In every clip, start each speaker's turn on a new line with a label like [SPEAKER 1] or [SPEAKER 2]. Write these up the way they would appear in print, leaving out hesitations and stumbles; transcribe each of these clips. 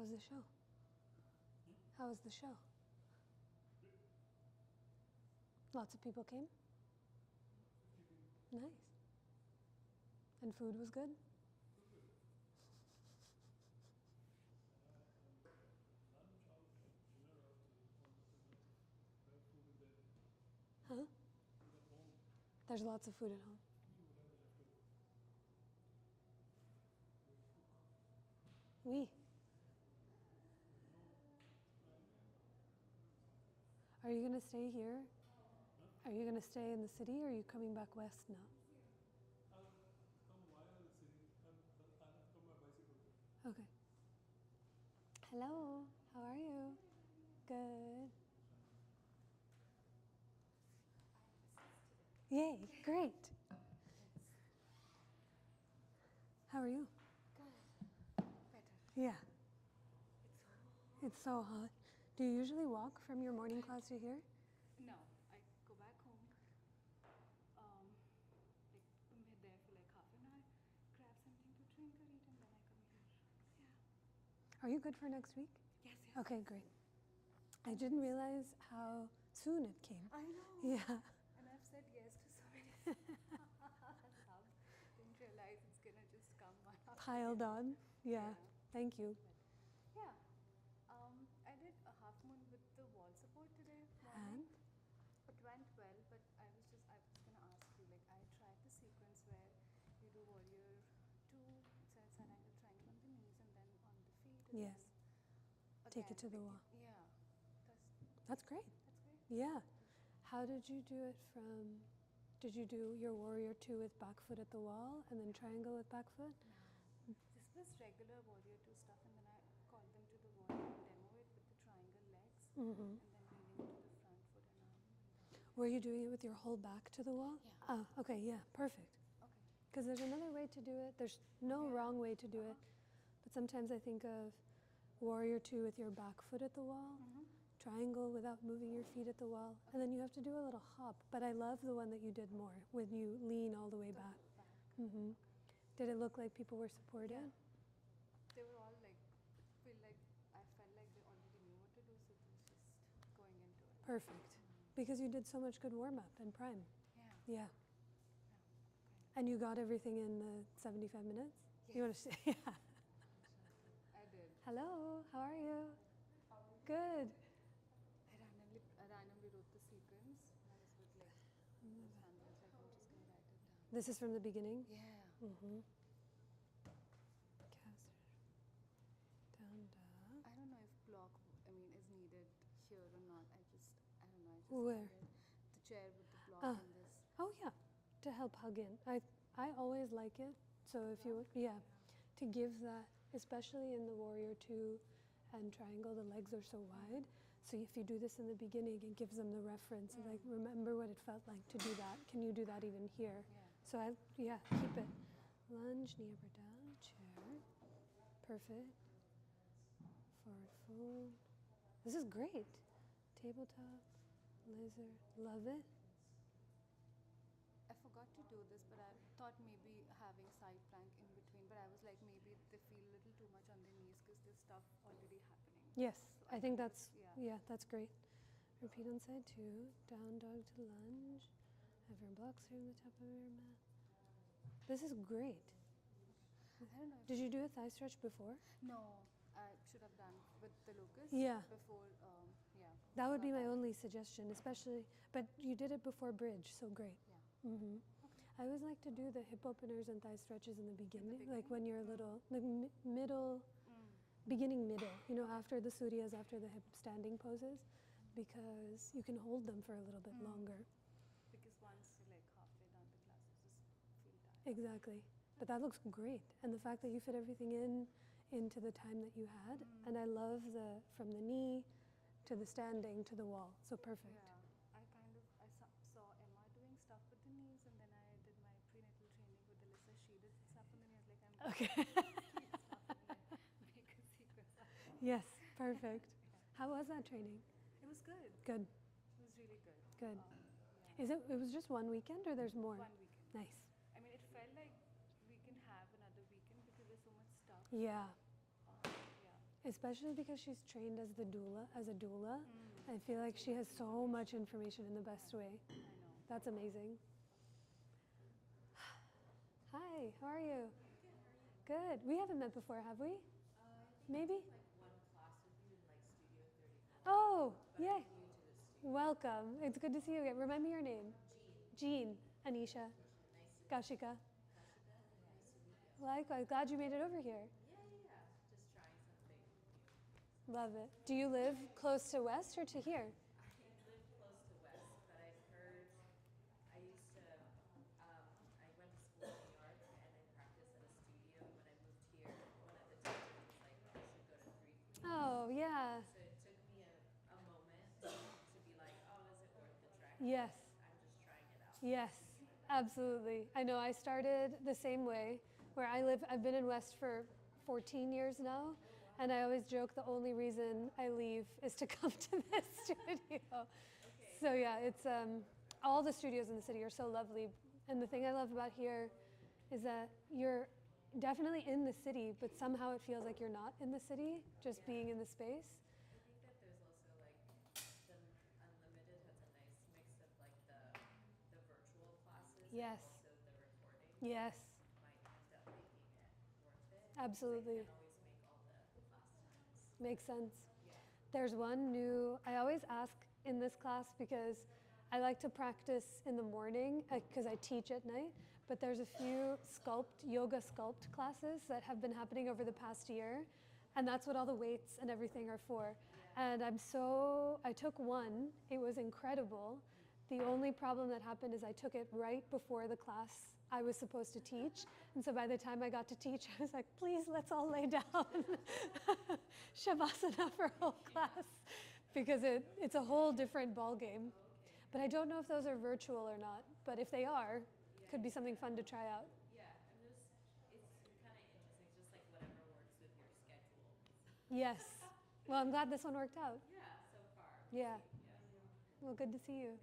[SPEAKER 1] How was the show? How was the show? Lots of people came? Nice. And food was good? Huh? There's lots of food at home. Oui. Are you going to stay here? Are you going to stay in the city or are you coming back west now?
[SPEAKER 2] I'll come via the city. I'll come by bicycle.
[SPEAKER 1] Okay. Hello, how are you? Good. Yay, great. How are you?
[SPEAKER 3] Good. Better.
[SPEAKER 1] Yeah,
[SPEAKER 3] It's
[SPEAKER 1] it's so hot. Do you usually walk from your morning class to here?
[SPEAKER 3] no. I go back home. Like I'm there for like half an hour, grab something to drink or eat, and then I come here. Yeah.
[SPEAKER 1] Are you good for next week?
[SPEAKER 3] Yes. Yes.
[SPEAKER 1] Okay, great. I didn't realize how soon it came.
[SPEAKER 3] I know.
[SPEAKER 1] Yeah.
[SPEAKER 3] And I've said yes to so many stuff. Didn't realize it's gonna just come one after
[SPEAKER 1] Piled
[SPEAKER 3] the other.
[SPEAKER 1] on. Yeah. Thank you.
[SPEAKER 3] But, yeah. I did a half moon with the wall support today
[SPEAKER 1] And?
[SPEAKER 3] morning. It went well, but I was gonna ask you, like I tried the sequence where you do warrior 2, side angle triangle on the knees and then on the feet. And
[SPEAKER 1] Yes.
[SPEAKER 3] then
[SPEAKER 1] Take it to the
[SPEAKER 3] again,
[SPEAKER 1] wall.
[SPEAKER 3] Yeah.
[SPEAKER 1] That's great.
[SPEAKER 3] That's great.
[SPEAKER 1] Yeah. How did you do it from, did you do your warrior 2 with back foot at the wall and then triangle with back foot?
[SPEAKER 3] No. This was regular warrior 2 stuff, and then I called them to the wall and demo it with the triangle legs,
[SPEAKER 1] Mm-hmm.
[SPEAKER 3] and then leaning to the front foot and arm. And then
[SPEAKER 1] Were you doing it with your whole back to the wall?
[SPEAKER 3] Yeah.
[SPEAKER 1] Ah, okay, yeah, perfect.
[SPEAKER 3] okay.
[SPEAKER 1] Because there's another way to do it. There's no
[SPEAKER 3] Okay.
[SPEAKER 1] wrong way to do it. But sometimes I think of warrior 2 with your back foot at the wall, triangle without moving your feet at the wall, and then you have to do a little hop. But I love the one that you did more, when you lean all the way back. Mm-hmm. Did it look like people were supported?
[SPEAKER 3] Yeah. They were all like, I felt like they already knew what to do, so it was just going into it.
[SPEAKER 1] Perfect. Because you did so much good warm-up and prime.
[SPEAKER 3] Yeah.
[SPEAKER 1] Yeah.
[SPEAKER 3] Yeah.
[SPEAKER 1] And you got everything in the 75 minutes?
[SPEAKER 3] Yes.
[SPEAKER 1] You want to say? Yeah.
[SPEAKER 3] I did.
[SPEAKER 1] Hello, how are you? Good.
[SPEAKER 3] I randomly wrote the sequence. I was with like those handles, like I'm just gonna write it down.
[SPEAKER 1] This is from the beginning?
[SPEAKER 3] Yeah.
[SPEAKER 1] Mm-hmm. Cast down, down.
[SPEAKER 3] I don't know if block, is needed here or not. I don't know. I just
[SPEAKER 1] Where?
[SPEAKER 3] found it. The chair with the block
[SPEAKER 1] Ah.
[SPEAKER 3] and this.
[SPEAKER 1] Oh yeah, to help hug in. I always like it. So if you, to give that, especially in the warrior 2 and triangle, the legs are so wide. So if you do this in the beginning, it gives them the reference. Like, remember what it felt like to do that. Can you do that even here?
[SPEAKER 3] Yeah.
[SPEAKER 1] So keep it. Lunge, knee upper down, chair. Perfect. Forward fold. This is great. Tabletop, lizard, love it.
[SPEAKER 3] I forgot to do this, but I thought maybe having side plank in between, but I was like, maybe they feel a little too much on their knees because there's stuff already happening.
[SPEAKER 1] Yes,
[SPEAKER 3] So
[SPEAKER 1] I think
[SPEAKER 3] feel
[SPEAKER 1] that's,
[SPEAKER 3] yeah.
[SPEAKER 1] that's great. Repeat on side 2, down dog to lunge. Have your blocks here on the top of your mat. This is great.
[SPEAKER 3] I don't know.
[SPEAKER 1] Did you do a thigh stretch before?
[SPEAKER 3] No, I should have done with the locust.
[SPEAKER 1] Yeah.
[SPEAKER 3] Before,
[SPEAKER 1] That would be
[SPEAKER 3] Not
[SPEAKER 1] my
[SPEAKER 3] that.
[SPEAKER 1] only suggestion, especially, but you did it before bridge, so great.
[SPEAKER 3] Yeah.
[SPEAKER 1] Mm-hmm. I always like to do the hip openers and thigh stretches in the beginning, like
[SPEAKER 3] beginning?
[SPEAKER 1] when you're a little, like middle, beginning middle, after the suryas, after the hip standing poses, because you can hold them for a little bit longer.
[SPEAKER 3] Because once you're like halfway down the class, you just feel tired.
[SPEAKER 1] Exactly. But that looks great. And the fact that you fit everything into the time that you had. And I love from the knee to the standing to the wall. So perfect.
[SPEAKER 3] Yeah, I saw Emma doing stuff with the knees, and then I did my prenatal training with Alyssa. She did stuff on the knees, like I'm
[SPEAKER 1] Okay.
[SPEAKER 3] stuff and then make a sequence up.
[SPEAKER 1] Yes, perfect. How was that training?
[SPEAKER 3] It was good.
[SPEAKER 1] Good,
[SPEAKER 3] It was really good.
[SPEAKER 1] good.
[SPEAKER 3] Yeah.
[SPEAKER 1] It was just one weekend or there's more?
[SPEAKER 3] 1 weekend.
[SPEAKER 1] Nice.
[SPEAKER 3] It felt like we can have another weekend because there's so much stuff.
[SPEAKER 1] Yeah.
[SPEAKER 3] Yeah.
[SPEAKER 1] especially because she's trained as a doula. I feel like she has so much information in the best way.
[SPEAKER 3] I know.
[SPEAKER 1] That's amazing. Hi, how are you? Good. We haven't met before, have we? Maybe? Oh, yeah. Welcome. It's good to see you again. Remind me your name. Jean. Anisha. Kashika. Likewise. Glad you made it over here.
[SPEAKER 4] Just trying something new.
[SPEAKER 1] Love it. Do you live close to West or to here?
[SPEAKER 4] I live close to West, but I've heard, I used to, I went to school in New York and I practiced at a studio. When I moved here, one of the teachers was like, you should go to 3 Feet.
[SPEAKER 1] Oh, yeah.
[SPEAKER 4] So it took me a moment to be like, oh, is it worth the trek?
[SPEAKER 1] Yes.
[SPEAKER 4] I'm just trying it out.
[SPEAKER 1] Yes, absolutely. I know I started the same way where I've been in West for 14 years now, and I always joke the only reason I leave is to come to this studio. So yeah, it's all the studios in the city are so lovely, and the thing I love about here is that you're definitely in the city, but somehow it feels like you're not in the city, just being in the space.
[SPEAKER 4] I think that there's also like the Unlimited has a nice mix of like the virtual classes
[SPEAKER 1] Yes.
[SPEAKER 4] and also the recording.
[SPEAKER 1] Yes,
[SPEAKER 4] Might end up making it worth it.
[SPEAKER 1] absolutely.
[SPEAKER 4] I can't always make all the class times.
[SPEAKER 1] Makes sense.
[SPEAKER 4] Yeah.
[SPEAKER 1] There's one new, I always ask in this class because I like to practice in the morning because I teach at night, but there's a few yoga sculpt classes that have been happening over the past year, and that's what all the weights and everything are for. And I took one, it was incredible. The only problem that happened is I took it right before the class I was supposed to teach. And so by the time I got to teach, I was like, please, let's all lay down. Shavasana for whole class. Because it's a whole different ball game. But I don't know if those are virtual or not. But if they are, could be something fun to try out.
[SPEAKER 4] Yeah, it's kind of interesting. It's just like whatever works with your schedule.
[SPEAKER 1] Yes. Well, I'm glad this one worked out.
[SPEAKER 4] Yeah, so far.
[SPEAKER 1] Yeah. Well, good to see you.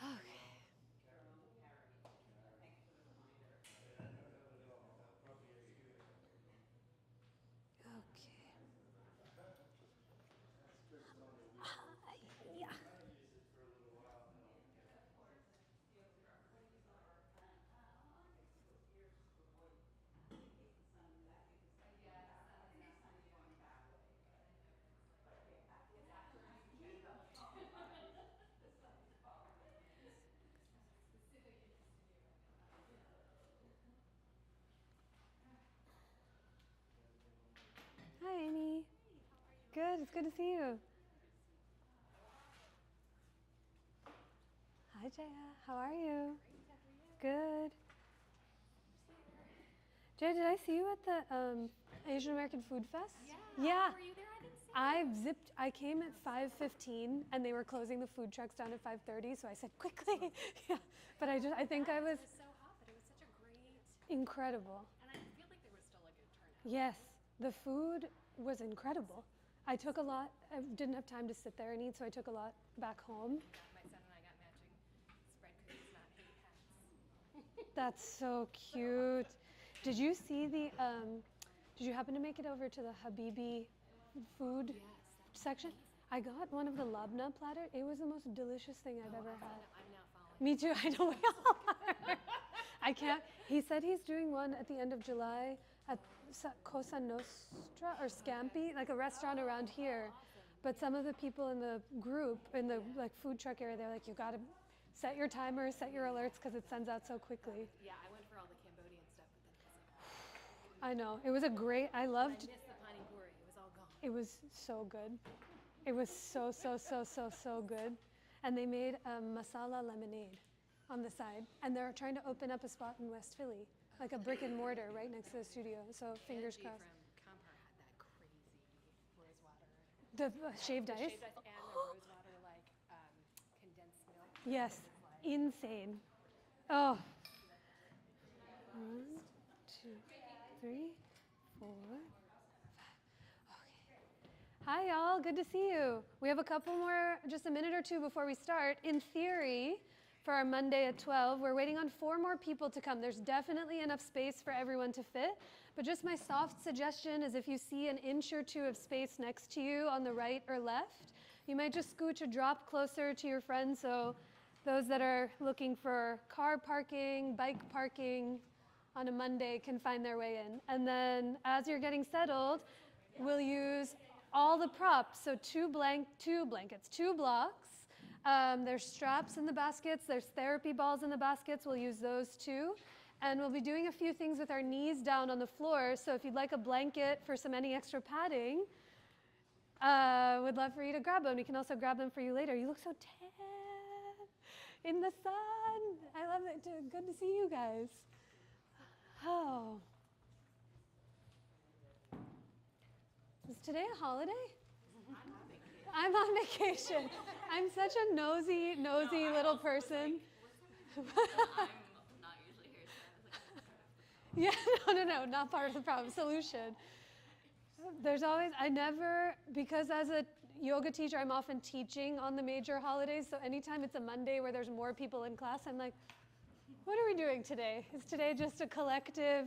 [SPEAKER 1] Okay. Yeah. Hi, Amy. Good. It's good to see you. Hi, Jaya. How are you? Good. Jaya, did I see you at the Asian American Food Fest? Yeah.
[SPEAKER 5] Were you there? I didn't see
[SPEAKER 1] I came at 5:15 and they were closing the food trucks down at 5:30, so I said quickly. Yeah. But I think I was
[SPEAKER 5] It was so hot, but it was such a great,
[SPEAKER 1] incredible.
[SPEAKER 5] and I feel like there was still a good turnout.
[SPEAKER 1] Yes, the food was incredible. I took a lot. I didn't have time to sit there and eat, so I took a lot back home.
[SPEAKER 5] My son and I got matching spread cookies, not hate hats.
[SPEAKER 1] That's so cute. Did you see the? Did you happen to make it over to the Habibi food section? I got one of the labna platter. It was the most delicious thing I've ever had.
[SPEAKER 5] I'm now following.
[SPEAKER 1] Me too. I know we all are. I can't. He said he's doing one at the end of July at Cosa Nostra or Scampi, like a restaurant around here. But some of the people in the group, in the like food truck area, they're like, you gotta set your timers, set your alerts, because it sends out so quickly.
[SPEAKER 5] Yeah, I went for all the Cambodian stuff, but then it wasn't.
[SPEAKER 1] I know. It was a great. I
[SPEAKER 5] I
[SPEAKER 1] loved.
[SPEAKER 5] missed the pani puri. It was all gone.
[SPEAKER 1] It was so good. It was so good. And they made a masala lemonade on the side. And they're trying to open up a spot in West Philly, like a brick and mortar right next to the studio. So fingers
[SPEAKER 5] Angie
[SPEAKER 1] crossed.
[SPEAKER 5] from Compar had that crazy rose water.
[SPEAKER 1] The shaved
[SPEAKER 5] The
[SPEAKER 1] ice?
[SPEAKER 5] shaved ice and the rose water, like condensed milk.
[SPEAKER 1] Yes.
[SPEAKER 5] It was like-
[SPEAKER 1] Insane. Oh. 1, 2, 3, 4, 5. Okay. Hi, y'all. Good to see you. We have a couple more, just a minute or two before we start. In theory, for our Monday at 12. We're waiting on 4 more people to come. There's definitely enough space for everyone to fit, but just my soft suggestion is if you see an inch or 2 of space next to you on the right or left, you might just scooch a drop closer to your friends, so those that are looking for car parking, bike parking on a Monday can find their way in. And then as you're getting settled, we'll use all the props, so 2 blankets, 2 blocks. There's straps in the baskets, there's therapy balls in the baskets, we'll use those too. And we'll be doing a few things with our knees down on the floor, so if you'd like a blanket for any extra padding, would love for you to grab them. We can also grab them for you later. You look so tan in the sun. I love it. Good to see you guys. Oh. Is today a holiday? I'm on vacation. I'm such a nosy little person.
[SPEAKER 5] I'm not usually here, so I was like,
[SPEAKER 1] Yeah, no, not part of the problem, solution. There's always, because as a yoga teacher, I'm often teaching on the major holidays, so anytime it's a Monday where there's more people in class, I'm like, what are we doing today? Is today just a collective?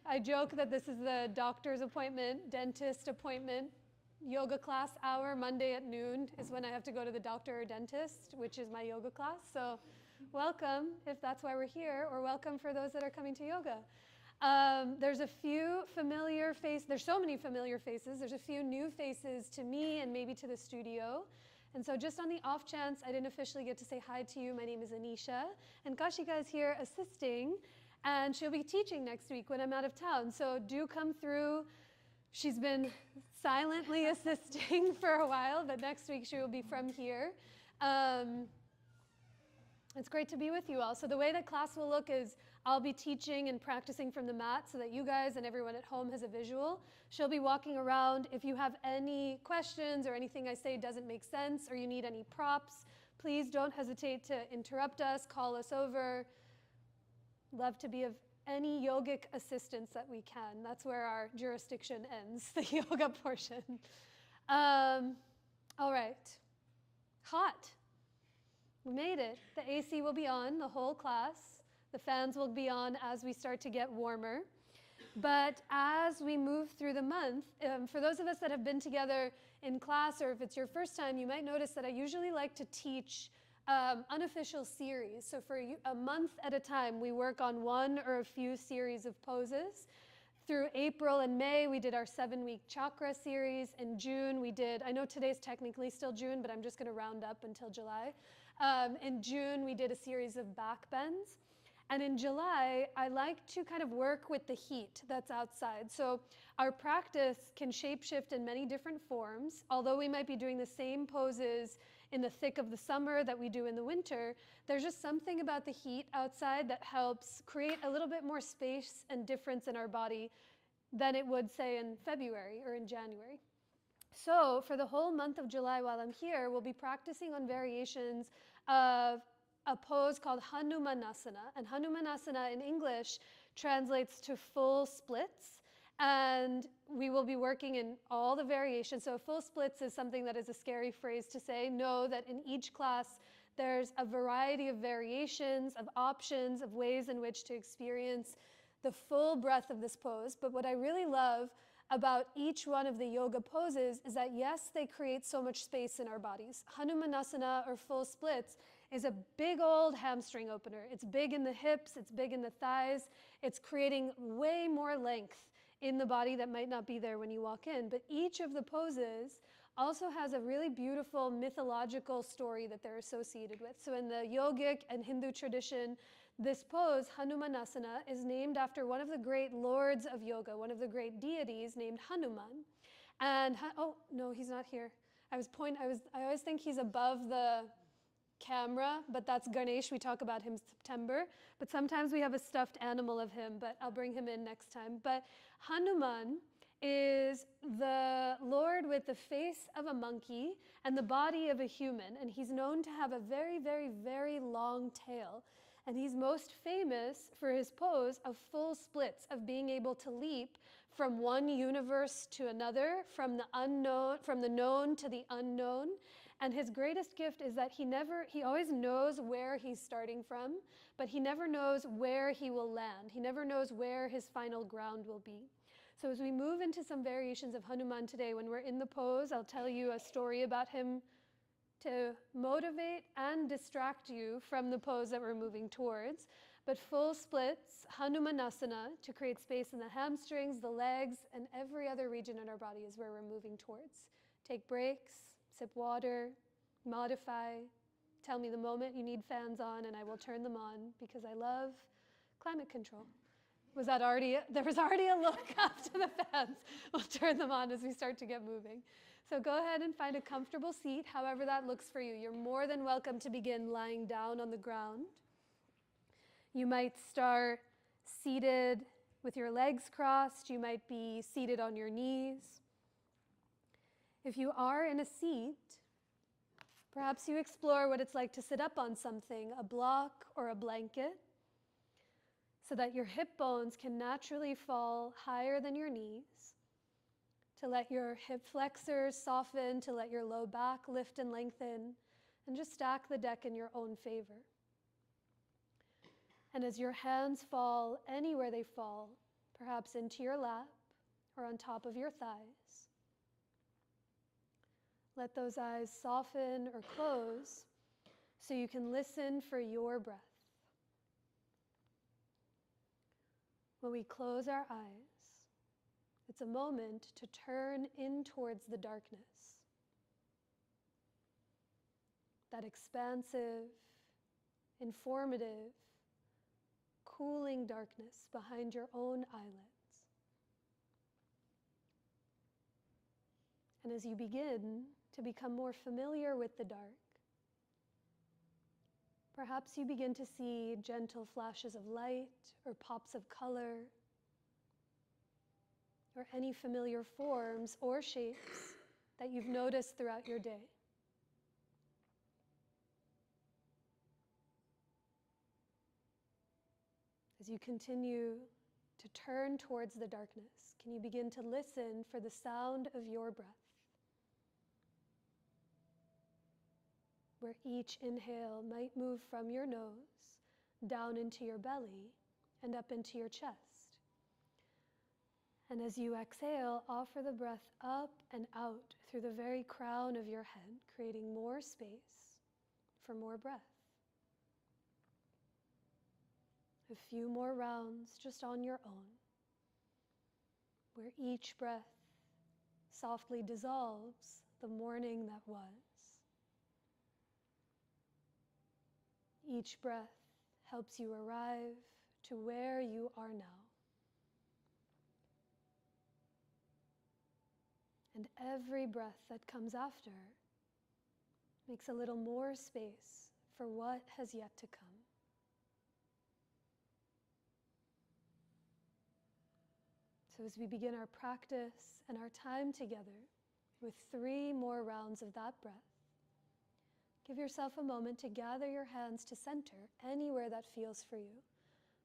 [SPEAKER 1] I joke that this is the doctor's appointment, dentist appointment, yoga class hour. Monday at noon is when I have to go to the doctor or dentist, which is my yoga class. So welcome if that's why we're here, or welcome for those that are coming to yoga. There's a few familiar faces. There's so many familiar faces. There's a few new faces to me and maybe to the studio. And so just on the off chance I didn't officially get to say hi to you, my name is Anisha, and Kashika is here assisting, and she'll be teaching next week when I'm out of town. So do come through. She's been silently assisting for a while, but next week she will be from here. It's great to be with you all. So the way that class will look is I'll be teaching and practicing from the mat so that you guys and everyone at home has a visual. She'll be walking around. If you have any questions or anything I say doesn't make sense or you need any props, please don't hesitate to interrupt us, call us over. Love to be of any yogic assistance that we can. That's where our jurisdiction ends, the yoga portion. All right. Hot. We made it. The AC will be on the whole class. The fans will be on as we start to get warmer. But as we move through the month, for those of us that have been together in class, or if it's your first time, you might notice that I usually like to teach unofficial series. So for a month at a time, we work on one or a few series of poses. Through April and May, we did our 7-week chakra series. In June, we did, I know today's technically still June, but I'm just going to round up until July. In June, we did a series of back bends. And in July, I like to kind of work with the heat that's outside. So our practice can shapeshift in many different forms. Although we might be doing the same poses in the thick of the summer that we do in the winter, there's just something about the heat outside that helps create a little bit more space and difference in our body than it would, say, in February or in January. So for the whole month of July while I'm here, we'll be practicing on variations of a pose called Hanumanasana. And Hanumanasana in English translates to full splits. And we will be working in all the variations. So full splits is something that is a scary phrase to say. Know that in each class, there's a variety of variations, of options, of ways in which to experience the full breadth of this pose. But what I really love about each one of the yoga poses is that, yes, they create so much space in our bodies. Hanumanasana, or full splits, is a big old hamstring opener. It's big in the hips, it's big in the thighs. It's creating way more length in the body that might not be there when you walk in. But each of the poses also has a really beautiful mythological story that they're associated with. So in the yogic and Hindu tradition, this pose, Hanumanasana, is named after one of the great lords of yoga, one of the great deities named Hanuman. And, oh, no, he's not here. I always think he's above the camera, but that's Ganesh. We talk about him in September. But sometimes we have a stuffed animal of him, but I'll bring him in next time. But Hanuman is the Lord with the face of a monkey and the body of a human. And he's known to have a very, very, very long tail. And he's most famous for his pose of full splits, of being able to leap from one universe to another, from the unknown, from the known to the unknown. And his greatest gift is that he always knows where he's starting from, but he never knows where he will land. He never knows where his final ground will be. So as we move into some variations of Hanuman today, when we're in the pose, I'll tell you a story about him to motivate and distract you from the pose that we're moving towards. But full splits, Hanumanasana, to create space in the hamstrings, the legs, and every other region in our body is where we're moving towards. Take breaks, sip water, modify. Tell me the moment you need fans on and I will turn them on because I love climate control. There was already a look up to the fans. We'll turn them on as we start to get moving. So go ahead and find a comfortable seat, however that looks for you. You're more than welcome to begin lying down on the ground. You might start seated with your legs crossed. You might be seated on your knees. If you are in a seat, perhaps you explore what it's like to sit up on something, a block or a blanket, so that your hip bones can naturally fall higher than your knees, to let your hip flexors soften, to let your low back lift and lengthen, and just stack the deck in your own favor. And as your hands fall anywhere they fall, perhaps into your lap or on top of your thighs, let those eyes soften or close so you can listen for your breath. When we close our eyes, it's a moment to turn in towards the darkness. That expansive, informative, cooling darkness behind your own eyelids. And as you begin to become more familiar with the dark, perhaps you begin to see gentle flashes of light or pops of color or any familiar forms or shapes that you've noticed throughout your day. As you continue to turn towards the darkness, can you begin to listen for the sound of your breath? Where each inhale might move from your nose down into your belly and up into your chest. And as you exhale, offer the breath up and out through the very crown of your head, creating more space for more breath. A few more rounds just on your own, where each breath softly dissolves the morning that was. Each breath helps you arrive to where you are now. And every breath that comes after makes a little more space for what has yet to come. So as we begin our practice and our time together with 3 more rounds of that breath, give yourself a moment to gather your hands to center anywhere that feels for you,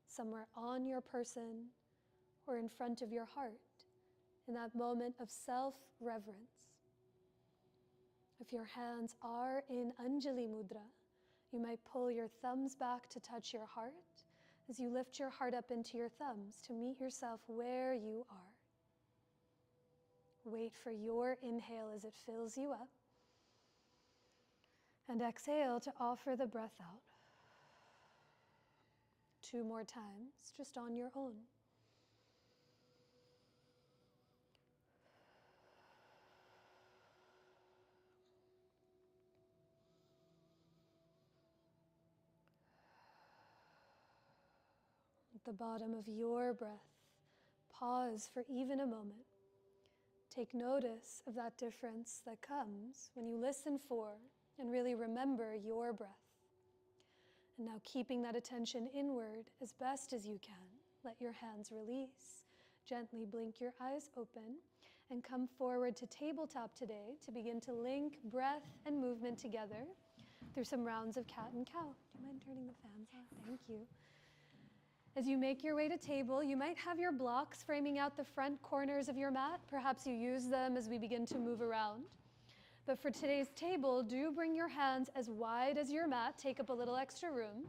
[SPEAKER 1] somewhere on your person or in front of your heart, in that moment of self-reverence. If your hands are in Anjali Mudra, you might pull your thumbs back to touch your heart as you lift your heart up into your thumbs to meet yourself where you are. Wait for your inhale as it fills you up. And exhale to offer the breath out. 2 more times, just on your own. At the bottom of your breath, pause for even a moment. Take notice of that difference that comes when you listen for and really remember your breath. And now keeping that attention inward as best as you can, let your hands release. Gently blink your eyes open and come forward to tabletop today to begin to link breath and movement together through some rounds of cat and cow. Do you mind turning the fans on? Thank you. As you make your way to table, you might have your blocks framing out the front corners of your mat. Perhaps you use them as we begin to move around. But for today's table, do bring your hands as wide as your mat. Take up a little extra room.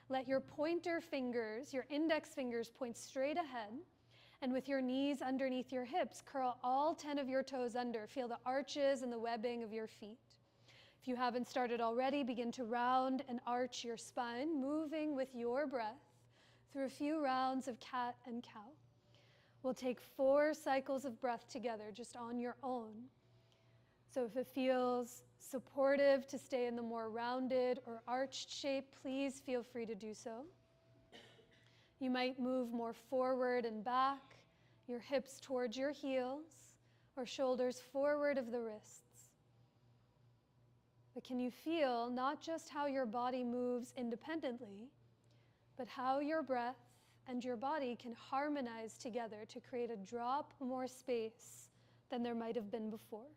[SPEAKER 1] Let your pointer fingers, your index fingers, point straight ahead. And with your knees underneath your hips, curl all 10 of your toes under. Feel the arches and the webbing of your feet. If you haven't started already, begin to round and arch your spine, moving with your breath through a few rounds of cat and cow. We'll take 4 cycles of breath together, just on your own. So if it feels supportive to stay in the more rounded or arched shape, please feel free to do so. You might move more forward and back, your hips towards your heels, or shoulders forward of the wrists. But can you feel not just how your body moves independently, but how your breath and your body can harmonize together to create a drop more space than there might have been before?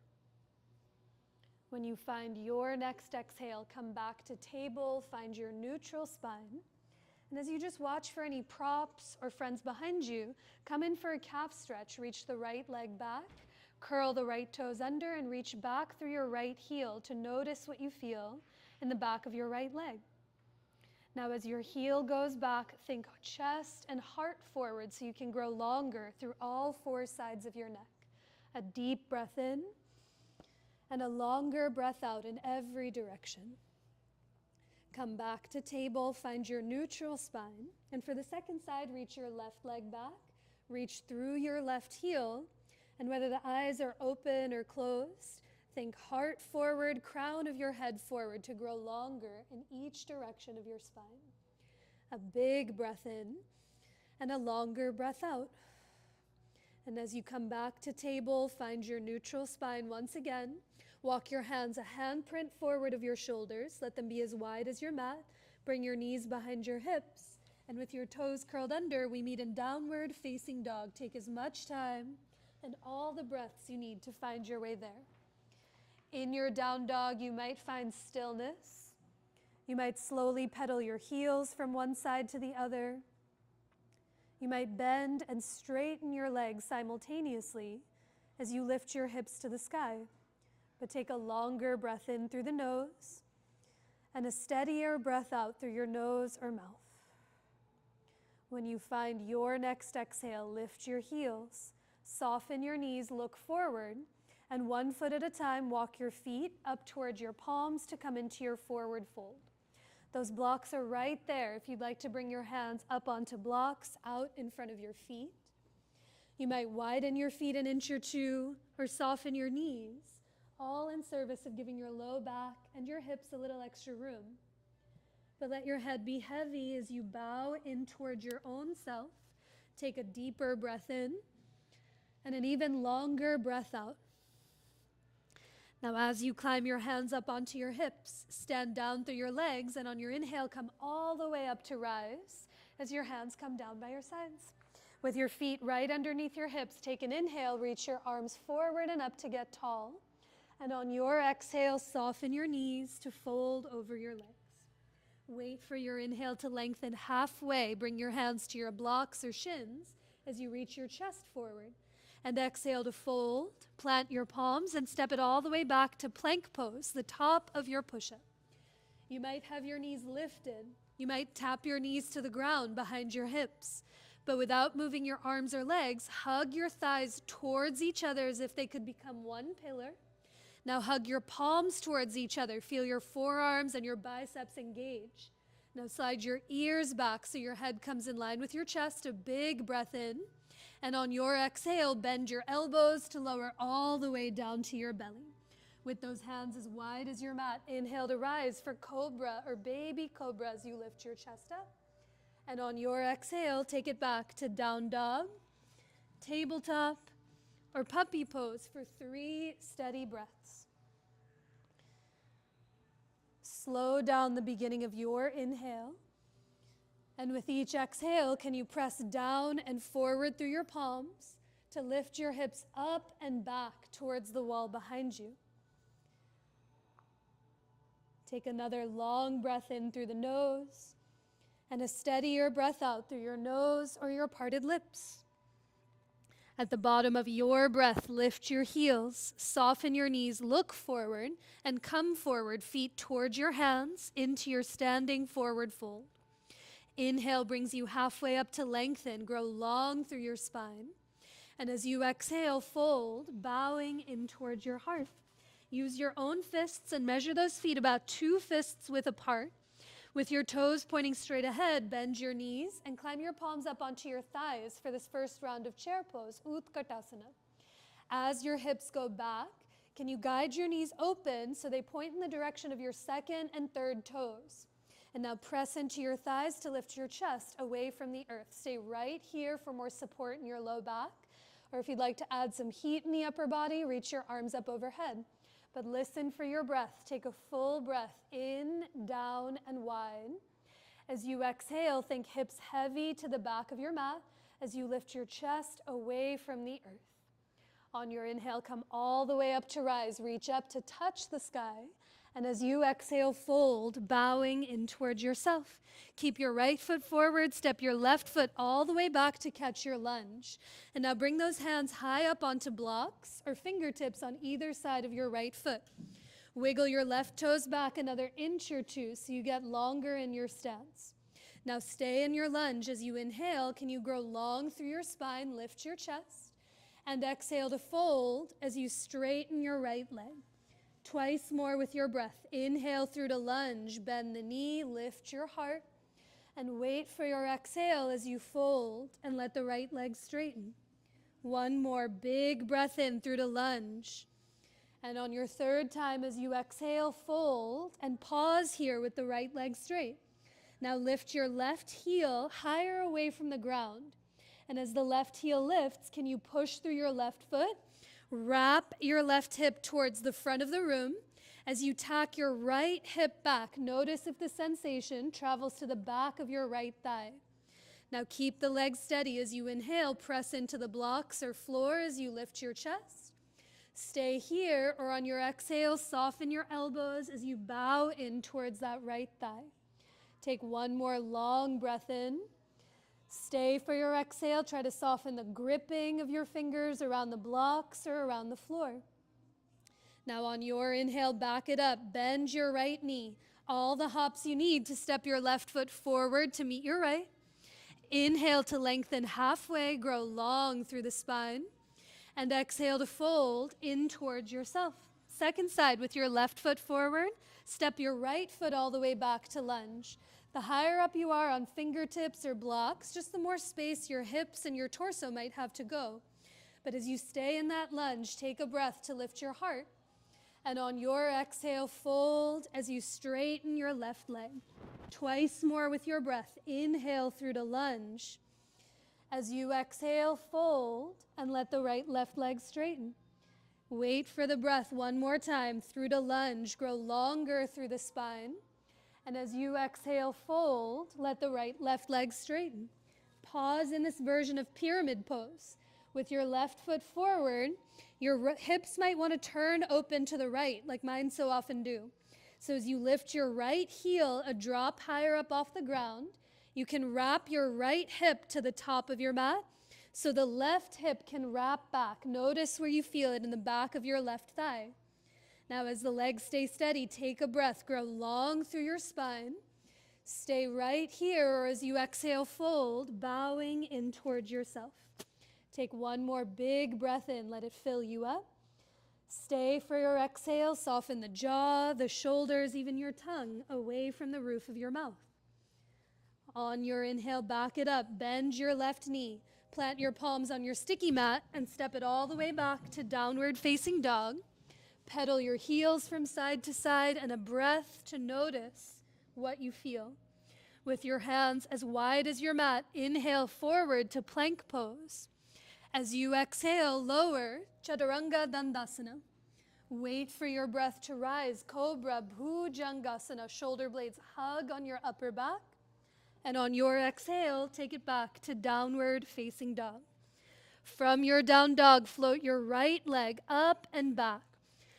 [SPEAKER 1] When you find your next exhale, come back to table, find your neutral spine. And as you just watch for any props or friends behind you, come in for a calf stretch. Reach the right leg back, curl the right toes under, and reach back through your right heel to notice what you feel in the back of your right leg. Now as your heel goes back, think chest and heart forward so you can grow longer through all 4 sides of your neck. A deep breath in, and a longer breath out in every direction. Come back to table, find your neutral spine, and for the second side, reach your left leg back, reach through your left heel, and whether the eyes are open or closed, think heart forward, crown of your head forward to grow longer in each direction of your spine. A big breath in, and a longer breath out. And as you come back to table, find your neutral spine once again. Walk your hands a handprint forward of your shoulders. Let them be as wide as your mat. Bring your knees behind your hips. And with your toes curled under, we meet in downward facing dog. Take as much time and all the breaths you need to find your way there. In your down dog, you might find stillness. You might slowly pedal your heels from one side to the other. You might bend and straighten your legs simultaneously as you lift your hips to the sky. But take a longer breath in through the nose and a steadier breath out through your nose or mouth. When you find your next exhale, lift your heels, soften your knees, look forward, and 1 foot at a time, walk your feet up towards your palms to come into your forward fold. Those blocks are right there if you'd like to bring your hands up onto blocks out in front of your feet. You might widen your feet an inch or 2 or soften your knees, all in service of giving your low back and your hips a little extra room. But let your head be heavy as you bow in towards your own self. Take a deeper breath in and an even longer breath out. Now as you climb your hands up onto your hips, stand down through your legs, and on your inhale, come all the way up to rise as your hands come down by your sides. With your feet right underneath your hips, take an inhale, reach your arms forward and up to get tall. And on your exhale, soften your knees to fold over your legs. Wait for your inhale to lengthen halfway. Bring your hands to your blocks or shins as you reach your chest forward. And exhale to fold, plant your palms, and step it all the way back to plank pose, the top of your push-up. You might have your knees lifted. You might tap your knees to the ground behind your hips. But without moving your arms or legs, hug your thighs towards each other as if they could become one pillar. Now hug your palms towards each other. Feel your forearms and your biceps engage. Now slide your ears back so your head comes in line with your chest. A big breath in. And on your exhale, bend your elbows to lower all the way down to your belly. With those hands as wide as your mat, inhale to rise for cobra or baby cobra as you lift your chest up. And on your exhale, take it back to down dog, tabletop, or puppy pose for 3 steady breaths. Slow down the beginning of your inhale. And with each exhale, can you press down and forward through your palms to lift your hips up and back towards the wall behind you. Take another long breath in through the nose and a steadier breath out through your nose or your parted lips. At the bottom of your breath, lift your heels, soften your knees, look forward, and come forward, feet towards your hands, into your standing forward fold. Inhale brings you halfway up to lengthen, grow long through your spine. And as you exhale, fold, bowing in towards your heart. Use your own fists and measure those feet about 2 fists width apart. With your toes pointing straight ahead, bend your knees and climb your palms up onto your thighs for this first round of chair pose, Utkatasana. As your hips go back, can you guide your knees open so they point in the direction of your second and third toes? And now press into your thighs to lift your chest away from the earth. Stay right here for more support in your low back. Or if you'd like to add some heat in the upper body, reach your arms up overhead. But listen for your breath. Take a full breath in, down, and wide. As you exhale, think hips heavy to the back of your mat as you lift your chest away from the earth. On your inhale, come all the way up to rise. Reach up to touch the sky. And as you exhale, fold, bowing in towards yourself. Keep your right foot forward, step your left foot all the way back to catch your lunge. And now bring those hands high up onto blocks or fingertips on either side of your right foot. Wiggle your left toes back another inch or 2 so you get longer in your stance. Now stay in your lunge. As you inhale, can you grow long through your spine, lift your chest, and exhale to fold as you straighten your right leg. Twice more with your breath. Inhale through to lunge, bend the knee, lift your heart, and wait for your exhale as you fold and let the right leg straighten. One more big breath in through to lunge. And on your third time as you exhale, fold and pause here with the right leg straight. Now lift your left heel higher away from the ground. And as the left heel lifts, can you push through your left foot? Wrap your left hip towards the front of the room. As you tack your right hip back, notice if the sensation travels to the back of your right thigh. Now keep the legs steady as you inhale, press into the blocks or floor as you lift your chest. Stay here, or on your exhale, soften your elbows as you bow in towards that right thigh. Take one more long breath in. Stay for your exhale. Try to soften the gripping of your fingers around the blocks or around the floor. Now on your inhale, back it up. Bend your right knee. All the hops you need to step your left foot forward to meet your right. Inhale to lengthen halfway, grow long through the spine. And exhale to fold in towards yourself. Second side with your left foot forward. Step your right foot all the way back to lunge. The higher up you are on fingertips or blocks, just the more space your hips and your torso might have to go. But as you stay in that lunge, take a breath to lift your heart. And on your exhale, fold as you straighten your left leg. Twice more with your breath. Inhale through to lunge. As you exhale, fold and let the left leg straighten. Wait for the breath one more time. Through to lunge, grow longer through the spine. And as you exhale, fold, let the left leg straighten. Pause in this version of pyramid pose. With your left foot forward, your hips might want to turn open to the right, like mine so often do. So as you lift your right heel a drop higher up off the ground, you can wrap your right hip to the top of your mat, so the left hip can wrap back. Notice where you feel it in the back of your left thigh. Now as the legs stay steady, take a breath, grow long through your spine. Stay right here, or as you exhale, fold, bowing in towards yourself. Take one more big breath in, let it fill you up. Stay for your exhale, soften the jaw, the shoulders, even your tongue away from the roof of your mouth. On your inhale, back it up, bend your left knee, plant your palms on your sticky mat and step it all the way back to downward facing dog. Pedal your heels from side to side and a breath to notice what you feel. With your hands as wide as your mat, inhale forward to plank pose. As you exhale, lower, Chaturanga Dandasana. Wait for your breath to rise, Cobra Bhujangasana. Shoulder blades hug on your upper back. And on your exhale, take it back to downward facing dog. From your down dog, float your right leg up and back.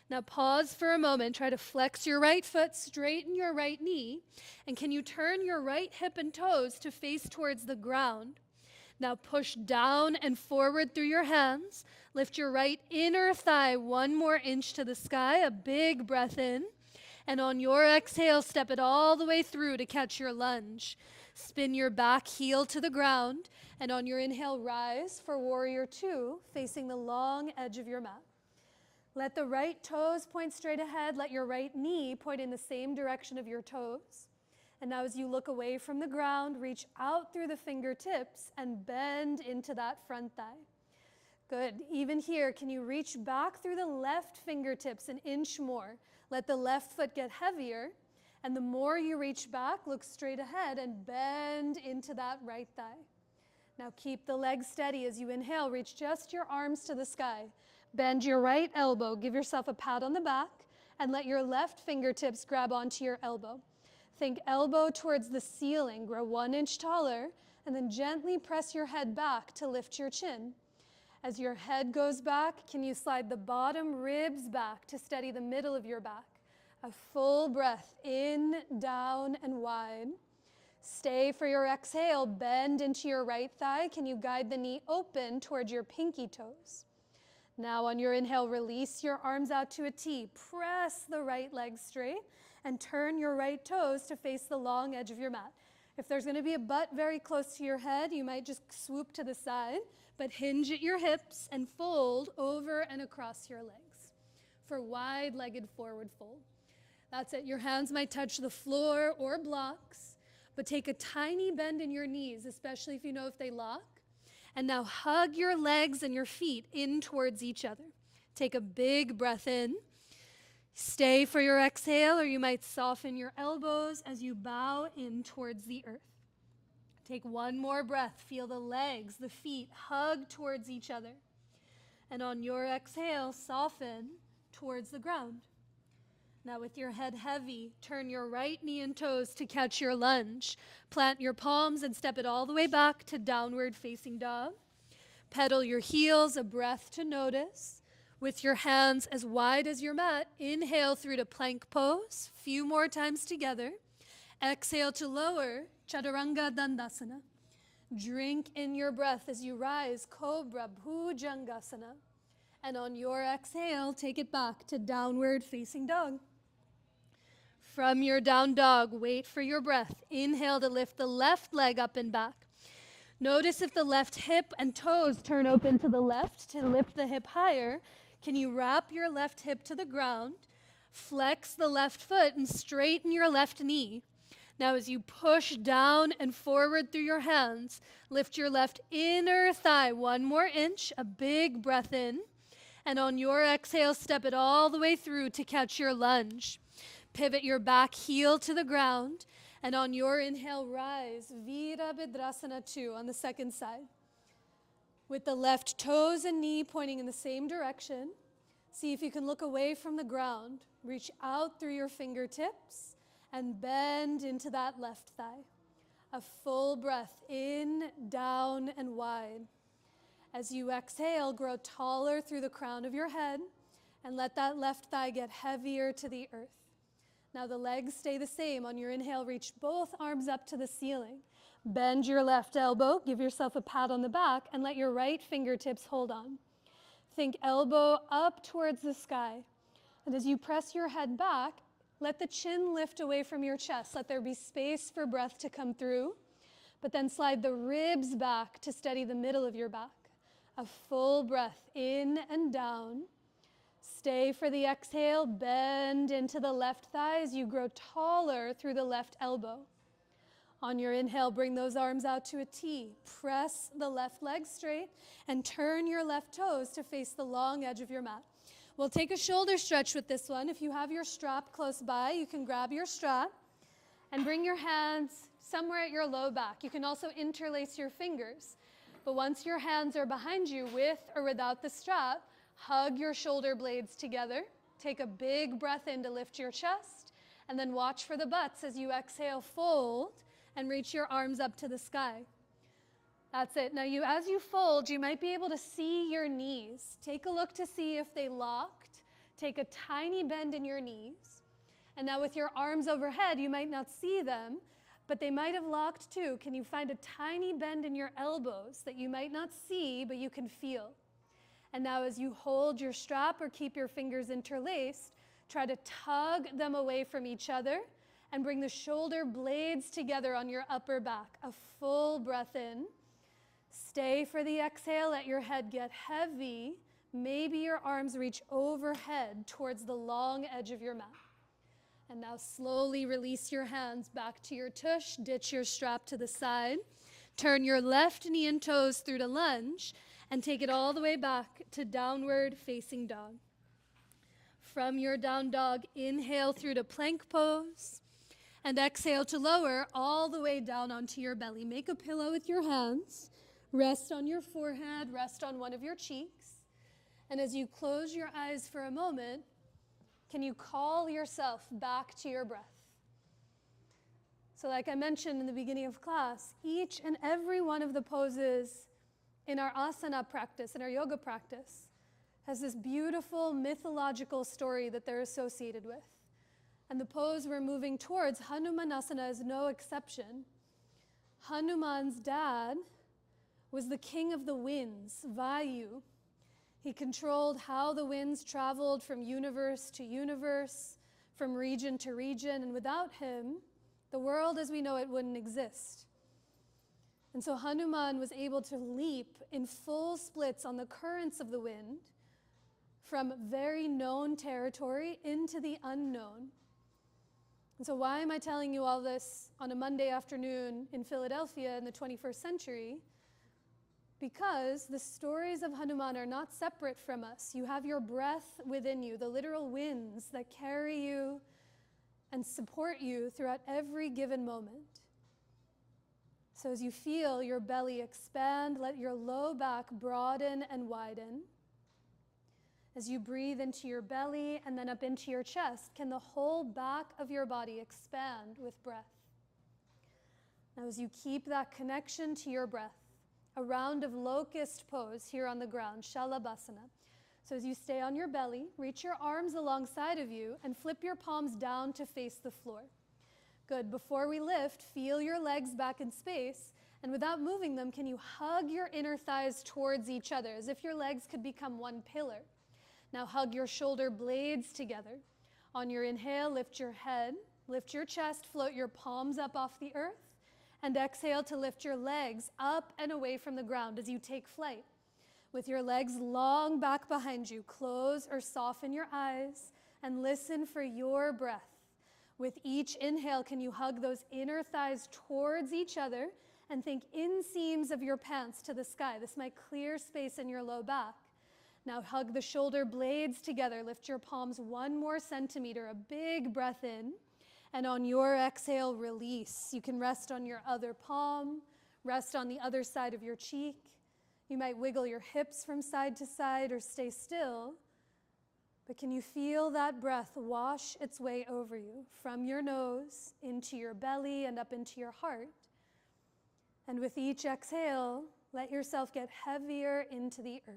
[SPEAKER 1] Now pause for a moment, try to flex your right foot, straighten your right knee, and can you turn your right hip and toes to face towards the ground? Now push down and forward through your hands. Lift your right inner thigh 1 more inch to the sky, a big breath in. And on your exhale, step it all the way through to catch your lunge. Spin your back heel to the ground. And on your inhale, rise for warrior 2, facing the long edge of your mat. Let the right toes point straight ahead. Let your right knee point in the same direction of your toes. And now as you look away from the ground, reach out through the fingertips and bend into that front thigh. Good. Even here, can you reach back through the left fingertips an inch more? Let the left foot get heavier. And the more you reach back, look straight ahead and bend into that right thigh. Now keep the legs steady as you inhale. Reach just your arms to the sky. Bend your right elbow. Give yourself a pat on the back and let your left fingertips grab onto your elbow. Think elbow towards the ceiling. Grow 1 inch taller and then gently press your head back to lift your chin. As your head goes back, can you slide the bottom ribs back to steady the middle of your back? A full breath in, down, and wide. Stay for your exhale. Bend into your right thigh. Can you guide the knee open towards your pinky toes? Now on your inhale, release your arms out to a T. Press the right leg straight and turn your right toes to face the long edge of your mat. If there's going to be a butt very close to your head, you might just swoop to the side, but hinge at your hips and fold over and across your legs for wide-legged forward fold. That's it. Your hands might touch the floor or blocks, but take a tiny bend in your knees, especially if you know if they lock. And now hug your legs and your feet in towards each other. Take a big breath in. Stay for your exhale, or you might soften your elbows as you bow in towards the earth. Take 1 more breath. Feel the legs, the feet hug towards each other. And on your exhale, soften towards the ground. Now with your head heavy, turn your right knee and toes to catch your lunge. Plant your palms and step it all the way back to downward facing dog. Pedal your heels, a breath to notice. With your hands as wide as your mat, inhale through to plank pose. Few more times together. Exhale to lower, Chaturanga Dandasana. Drink in your breath as you rise, Cobra Bhujangasana. And on your exhale, take it back to downward facing dog. From your down dog, wait for your breath. Inhale to lift the left leg up and back. Notice if the left hip and toes turn open to the left to lift the hip higher. Can you wrap your left hip to the ground? Flex the left foot and straighten your left knee. Now as you push down and forward through your hands, lift your left inner thigh 1 more inch, a big breath in. And on your exhale, step it all the way through to catch your lunge. Pivot your back heel to the ground. And on your inhale, rise, Virabhadrasana 2 on the second side. With the left toes and knee pointing in the same direction, see if you can look away from the ground. Reach out through your fingertips and bend into that left thigh. A full breath in, down, and wide. As you exhale, grow taller through the crown of your head and let that left thigh get heavier to the earth. Now the legs stay the same. On your inhale, reach both arms up to the ceiling. Bend your left elbow, give yourself a pat on the back, and let your right fingertips hold on. Think elbow up towards the sky. And as you press your head back, let the chin lift away from your chest. Let there be space for breath to come through. But then slide the ribs back to steady the middle of your back. A full breath in and down. Stay for the exhale. Bend into the left thigh as you grow taller through the left elbow. On your inhale, bring those arms out to a T. Press the left leg straight and turn your left toes to face the long edge of your mat. We'll take a shoulder stretch with this one. If you have your strap close by, you can grab your strap and bring your hands somewhere at your low back. You can also interlace your fingers. But once your hands are behind you with or without the strap, hug your shoulder blades together. Take a big breath in to lift your chest, and then watch for the butts as you exhale, fold, and reach your arms up to the sky. That's it. Now as you fold, you might be able to see your knees. Take a look to see if they locked. Take a tiny bend in your knees. And now with your arms overhead, you might not see them, but they might have locked too. Can you find a tiny bend in your elbows that you might not see, but you can feel? And now as you hold your strap or keep your fingers interlaced, try to tug them away from each other and bring the shoulder blades together on your upper back. A full breath in. Stay for the exhale, let your head get heavy. Maybe your arms reach overhead towards the long edge of your mat. And now slowly release your hands back to your tush, ditch your strap to the side. Turn your left knee and toes through to lunge and take it all the way back to downward facing dog. From your down dog, inhale through to plank pose and exhale to lower all the way down onto your belly. Make a pillow with your hands. Rest on your forehead, rest on one of your cheeks. And as you close your eyes for a moment, can you call yourself back to your breath? So like I mentioned in the beginning of class, each and every one of the poses in our asana practice, in our yoga practice, has this beautiful mythological story that they're associated with. And the pose we're moving towards, Hanumanasana, is no exception. Hanuman's dad was the king of the winds, Vayu. He controlled how the winds traveled from universe to universe, from region to region, and without him, the world as we know it wouldn't exist. And so Hanuman was able to leap in full splits on the currents of the wind from very known territory into the unknown. And so why am I telling you all this on a Monday afternoon in Philadelphia in the 21st century? Because the stories of Hanuman are not separate from us. You have your breath within you, the literal winds that carry you and support you throughout every given moment. So as you feel your belly expand, let your low back broaden and widen. As you breathe into your belly and then up into your chest, can the whole back of your body expand with breath? Now as you keep that connection to your breath, a round of locust pose here on the ground, Shalabhasana. So as you stay on your belly, reach your arms alongside of you and flip your palms down to face the floor. Good. Before we lift, feel your legs back in space, and without moving them, can you hug your inner thighs towards each other as if your legs could become one pillar? Now hug your shoulder blades together. On your inhale, lift your head, lift your chest, float your palms up off the earth. And exhale to lift your legs up and away from the ground as you take flight. With your legs long back behind you, close or soften your eyes and listen for your breath. With each inhale, can you hug those inner thighs towards each other and think inseams of your pants to the sky. This might clear space in your low back. Now hug the shoulder blades together. Lift your palms 1 more centimeter, a big breath in. And on your exhale, release. You can rest on your other palm, rest on the other side of your cheek. You might wiggle your hips from side to side or stay still. But can you feel that breath wash its way over you from your nose into your belly and up into your heart? And with each exhale, let yourself get heavier into the earth.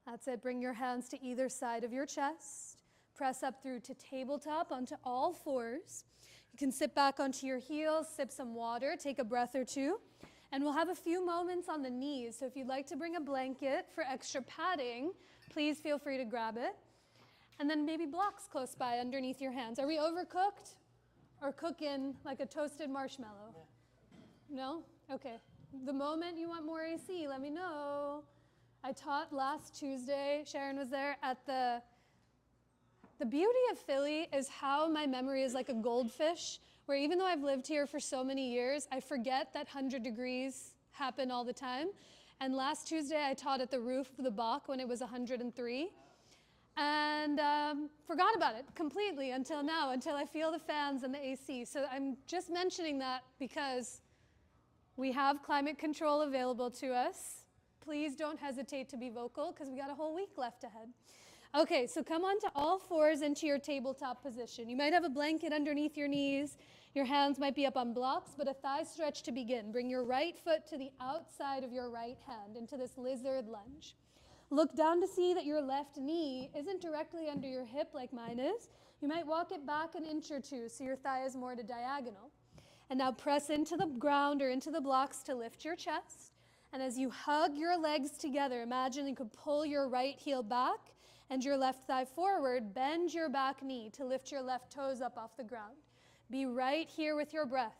[SPEAKER 1] That's it. Bring your hands to either side of your chest. Press up through to tabletop onto all fours. You can sit back onto your heels, sip some water, take a breath or two. And we'll have a few moments on the knees. So if you'd like to bring a blanket for extra padding, please feel free to grab it. And then maybe blocks close by underneath your hands. Are we overcooked or cooking like a toasted marshmallow? No? Okay. The moment you want more AC, let me know. I taught last Tuesday, Sharon was there, at the beauty of Philly is how my memory is like a goldfish, where even though I've lived here for so many years, I forget that 100 degrees happen all the time. And last Tuesday, I taught at the roof of the Bach when it was 103. And forgot about it completely until now, until I feel the fans and the AC. So I'm just mentioning that because we have climate control available to us. Please don't hesitate to be vocal because we got a whole week left ahead. Okay, so come on to all fours into your tabletop position. You might have a blanket underneath your knees. Your hands might be up on blocks, but a thigh stretch to begin. Bring your right foot to the outside of your right hand into this lizard lunge. Look down to see that your left knee isn't directly under your hip like mine is. You might walk it back an inch or two so your thigh is more to diagonal. And now press into the ground or into the blocks to lift your chest. And as you hug your legs together, imagine you could pull your right heel back and your left thigh forward. Bend your back knee to lift your left toes up off the ground. Be right here with your breath.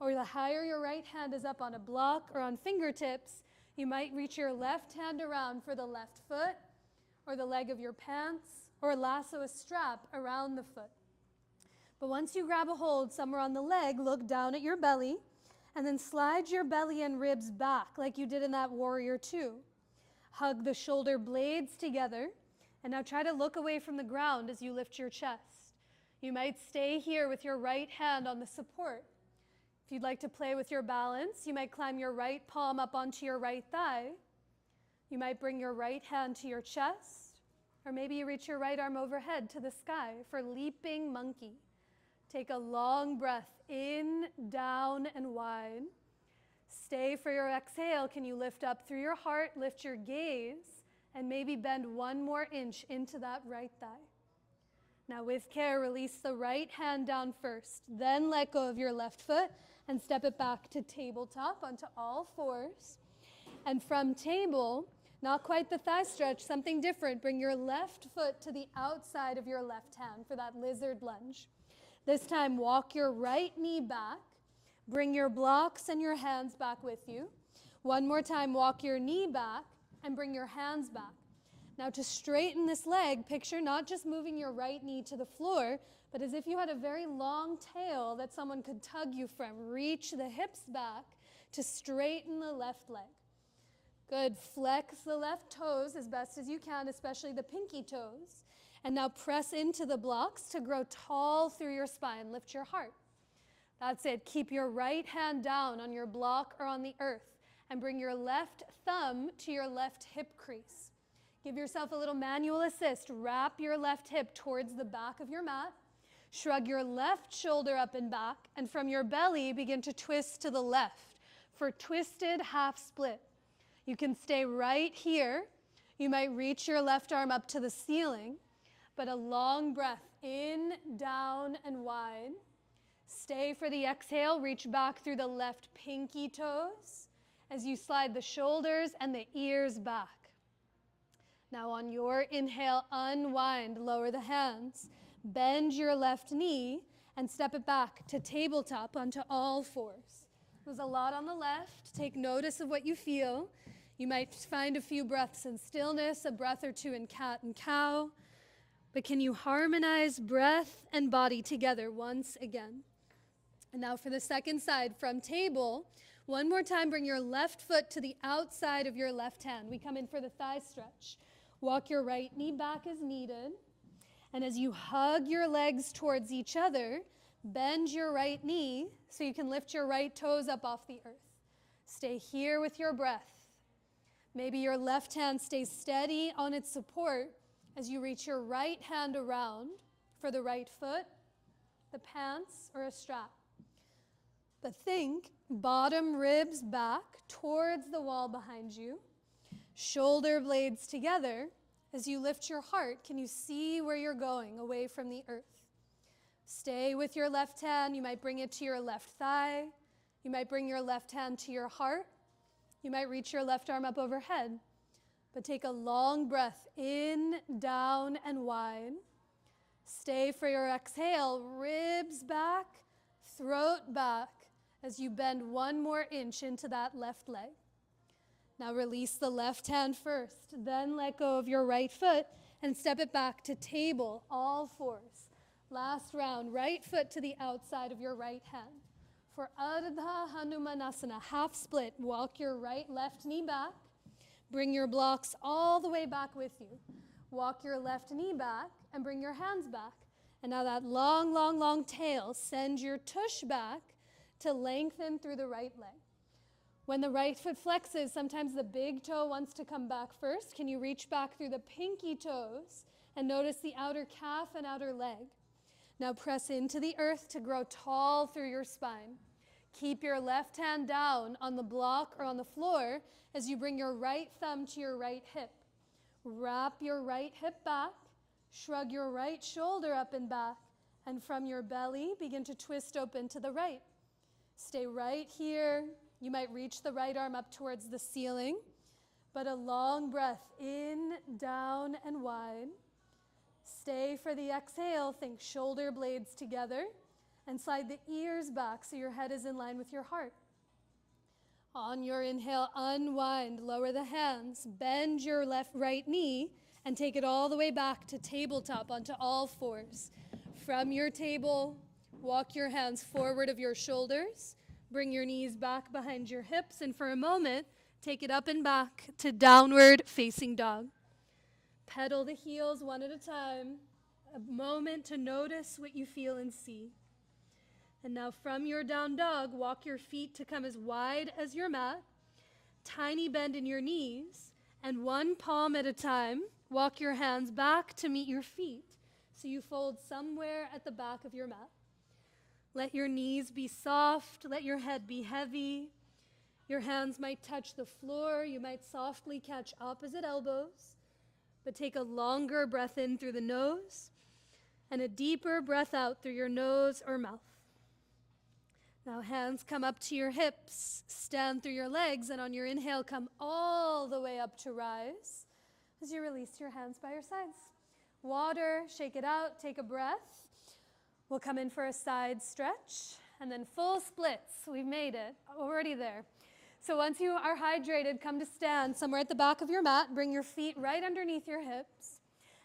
[SPEAKER 1] Or the higher your right hand is up on a block or on fingertips, you might reach your left hand around for the left foot or the leg of your pants, or lasso a strap around the foot. But once you grab a hold somewhere on the leg, look down at your belly, and then slide your belly and ribs back like you did in that Warrior Two. Hug the shoulder blades together, and now try to look away from the ground as you lift your chest. You might stay here with your right hand on the support. If you'd like to play with your balance, you might climb your right palm up onto your right thigh. You might bring your right hand to your chest, or maybe you reach your right arm overhead to the sky for leaping monkey. Take a long breath in, down, and wide. Stay for your exhale. Can you lift up through your heart, lift your gaze, and maybe bend 1 more inch into that right thigh. Now with care, release the right hand down first, then let go of your left foot and step it back to tabletop onto all fours. And from table, not quite the thigh stretch, something different. Bring your left foot to the outside of your left hand for that lizard lunge. This time, walk your right knee back. Bring your blocks and your hands back with you. One more time, walk your knee back and bring your hands back. Now to straighten this leg, picture not just moving your right knee to the floor, but as if you had a very long tail that someone could tug you from. Reach the hips back to straighten the left leg. Good. Flex the left toes as best as you can, especially the pinky toes. And now press into the blocks to grow tall through your spine. Lift your heart. That's it. Keep your right hand down on your block or on the earth and bring your left thumb to your left hip crease. Give yourself a little manual assist. Wrap your left hip towards the back of your mat. Shrug your left shoulder up and back, and from your belly, begin to twist to the left for twisted half split. You can stay right here. You might reach your left arm up to the ceiling, but a long breath in, down, and wide. Stay for the exhale. Reach back through the left pinky toes as you slide the shoulders and the ears back. Now on your inhale, unwind, lower the hands, bend your left knee, and step it back to tabletop onto all fours. There's a lot on the left. Take notice of what you feel. You might find a few breaths in stillness, a breath or two in cat and cow. But can you harmonize breath and body together once again? And now for the second side, from table, one more time, bring your left foot to the outside of your left hand. We come in for the thigh stretch. Walk your right knee back as needed. And as you hug your legs towards each other, bend your right knee so you can lift your right toes up off the earth. Stay here with your breath. Maybe your left hand stays steady on its support as you reach your right hand around for the right foot, the pants, or a strap. But think bottom ribs back towards the wall behind you, shoulder blades together. As you lift your heart, can you see where you're going away from the earth? Stay with your left hand. You might bring it to your left thigh. You might bring your left hand to your heart. You might reach your left arm up overhead. But take a long breath in, down, and wide. Stay for your exhale. Ribs back, throat back as you bend 1 more inch into that left leg. Now release the left hand first, then let go of your right foot and step it back to table, all fours. Last round, right foot to the outside of your right hand. For Ardha Hanumanasana, half split, walk your left knee back. Bring your blocks all the way back with you. Walk your left knee back and bring your hands back. And now that long, long, long tail, send your tush back to lengthen through the right leg. When the right foot flexes, sometimes the big toe wants to come back first. Can you reach back through the pinky toes and notice the outer calf and outer leg? Now press into the earth to grow tall through your spine. Keep your left hand down on the block or on the floor as you bring your right thumb to your right hip. Wrap your right hip back, shrug your right shoulder up and back, and from your belly, begin to twist open to the right. Stay right here. You might reach the right arm up towards the ceiling, but a long breath in, down, and wide. Stay for the exhale. Think shoulder blades together and slide the ears back so your head is in line with your heart. On your inhale, unwind, lower the hands, bend your right knee, and take it all the way back to tabletop onto all fours. From your table, walk your hands forward of your shoulders, bring your knees back behind your hips, and for a moment, take it up and back to downward facing dog. Pedal the heels one at a time, a moment to notice what you feel and see. And now from your down dog, walk your feet to come as wide as your mat, tiny bend in your knees, and one palm at a time, walk your hands back to meet your feet. So you fold somewhere at the back of your mat. Let your knees be soft, let your head be heavy. Your hands might touch the floor, you might softly catch opposite elbows, but take a longer breath in through the nose and a deeper breath out through your nose or mouth. Now hands come up to your hips, stand through your legs, and on your inhale, come all the way up to rise as you release your hands by your sides. Water, shake it out, take a breath. We'll come in for a side stretch, and then full splits. We've made it, already there. So once you are hydrated, come to stand somewhere at the back of your mat, bring your feet right underneath your hips,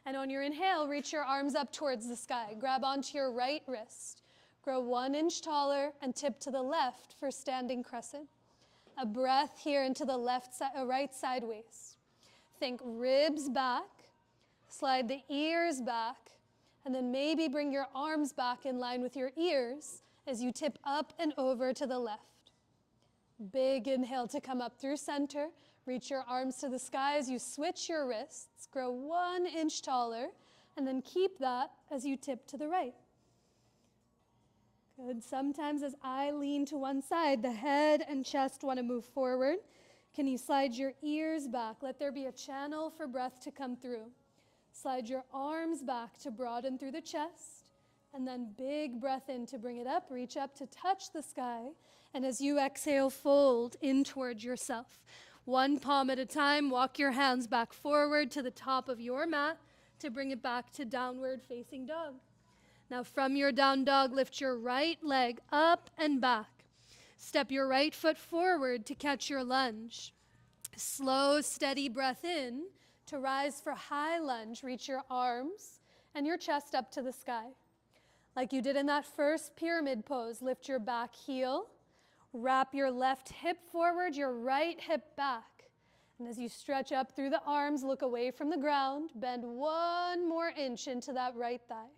[SPEAKER 1] and on your inhale, reach your arms up towards the sky. Grab onto your right wrist. Grow 1 inch taller and tip to the left for standing crescent. A breath here into the right side waist. Think ribs back, slide the ears back, and then maybe bring your arms back in line with your ears as you tip up and over to the left. Big inhale to come up through center. Reach your arms to the sky as you switch your wrists. Grow 1 inch taller, and then keep that as you tip to the right. Good. Sometimes as I lean to one side, the head and chest want to move forward. Can you slide your ears back? Let there be a channel for breath to come through. Slide your arms back to broaden through the chest, and then big breath in to bring it up. Reach up to touch the sky, and as you exhale, fold in towards yourself. 1 palm at a time, walk your hands back forward to the top of your mat to bring it back to downward facing dog. Now from your down dog, lift your right leg up and back. Step your right foot forward to catch your lunge. Slow, steady breath in to rise for high lunge. Reach your arms and your chest up to the sky. Like you did in that first pyramid pose, lift your back heel, wrap your left hip forward, your right hip back. And as you stretch up through the arms, look away from the ground, bend 1 more inch into that right thigh.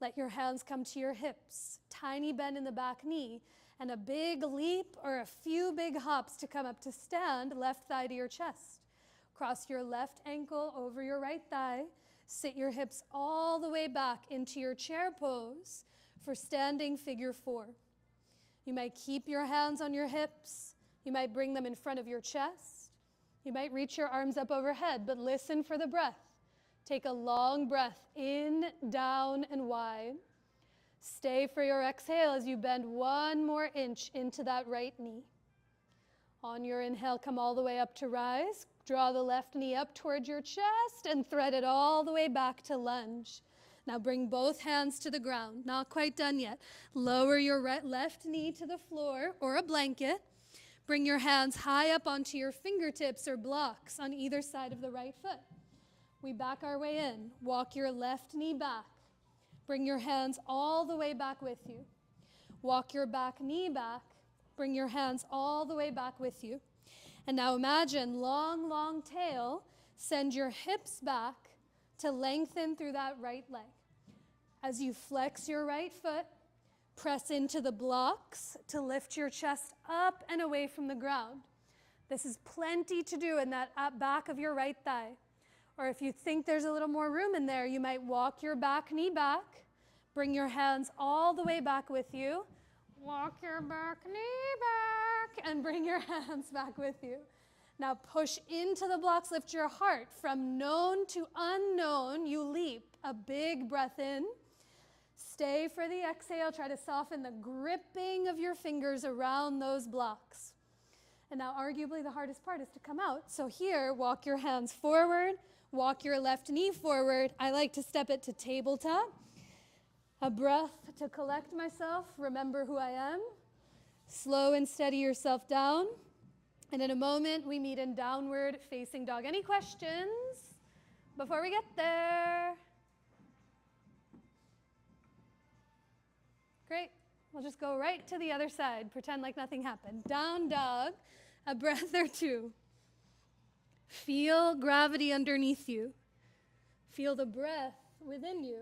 [SPEAKER 1] Let your hands come to your hips, tiny bend in the back knee, and a big leap or a few big hops to come up to stand, left thigh to your chest. Cross your left ankle over your right thigh. Sit your hips all the way back into your chair pose for standing figure 4. You might keep your hands on your hips. You might bring them in front of your chest. You might reach your arms up overhead, but listen for the breath. Take a long breath in, down, and wide. Stay for your exhale as you bend 1 more inch into that right knee. On your inhale, come all the way up to rise. Draw the left knee up towards your chest and thread it all the way back to lunge. Now bring both hands to the ground. Not quite done yet. Lower your left knee to the floor or a blanket. Bring your hands high up onto your fingertips or blocks on either side of the right foot. We back our way in. Walk your left knee back. Bring your hands all the way back with you. Walk your back knee back. Bring your hands all the way back with you. And now imagine long, long tail. Send your hips back to lengthen through that right leg. As you flex your right foot, press into the blocks to lift your chest up and away from the ground. This is plenty to do in that back of your right thigh. Or if you think there's a little more room in there, you might walk your back knee back, bring your hands all the way back with you, walk your back knee back, and bring your hands back with you. Now push into the blocks, lift your heart. From known to unknown, you leap. A big breath in. Stay for the exhale. Try to soften the gripping of your fingers around those blocks. And now arguably the hardest part is to come out. So here, walk your hands forward, walk your left knee forward. I like to step it to tabletop. A breath to collect myself, remember who I am. Slow and steady yourself down. And in a moment, we meet in downward facing dog. Any questions before we get there? Great. We'll just go right to the other side. Pretend like nothing happened. Down dog, a breath or two. Feel gravity underneath you. Feel the breath within you.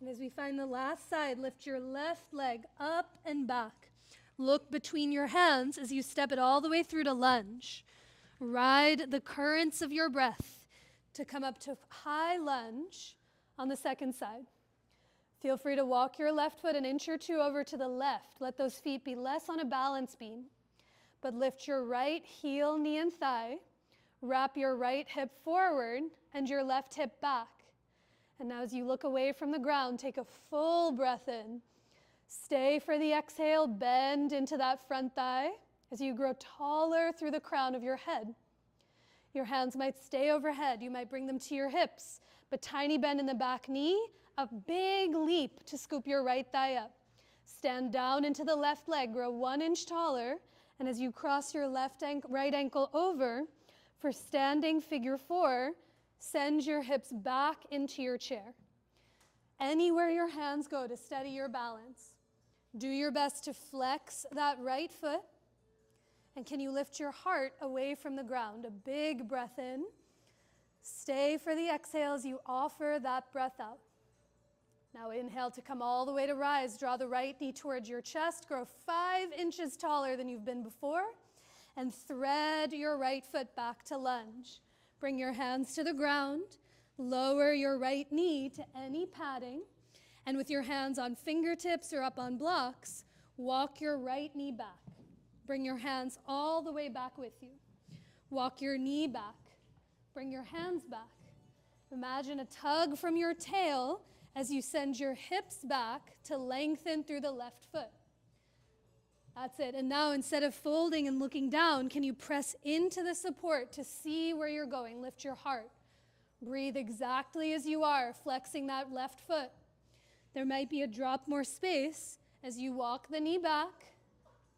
[SPEAKER 1] And as we find the last side, lift your left leg up and back. Look between your hands as you step it all the way through to lunge. Ride the currents of your breath to come up to high lunge on the second side. Feel free to walk your left foot an inch or two over to the left. Let those feet be less on a balance beam. But lift your right heel, knee, and thigh. Wrap your right hip forward and your left hip back. And now as you look away from the ground, take a full breath in. Stay for the exhale, bend into that front thigh as you grow taller through the crown of your head. Your hands might stay overhead. You might bring them to your hips, but tiny bend in the back knee, a big leap to scoop your right thigh up. Stand down into the left leg, grow 1 inch taller, and as you cross your right ankle over, for standing figure 4, send your hips back into your chair. Anywhere your hands go to steady your balance. Do your best to flex that right foot. And can you lift your heart away from the ground? A big breath in. Stay for the exhale as you offer that breath out. Now inhale to come all the way to rise. Draw the right knee towards your chest. Grow 5 inches taller than you've been before. And thread your right foot back to lunge. Bring your hands to the ground. Lower your right knee to any padding. And with your hands on fingertips or up on blocks, walk your right knee back. Bring your hands all the way back with you. Walk your knee back. Bring your hands back. Imagine a tug from your tail as you send your hips back to lengthen through the left foot. That's it. And now instead of folding and looking down, can you press into the support to see where you're going? Lift your heart. Breathe exactly as you are, flexing that left foot. There might be a drop more space as you walk the knee back.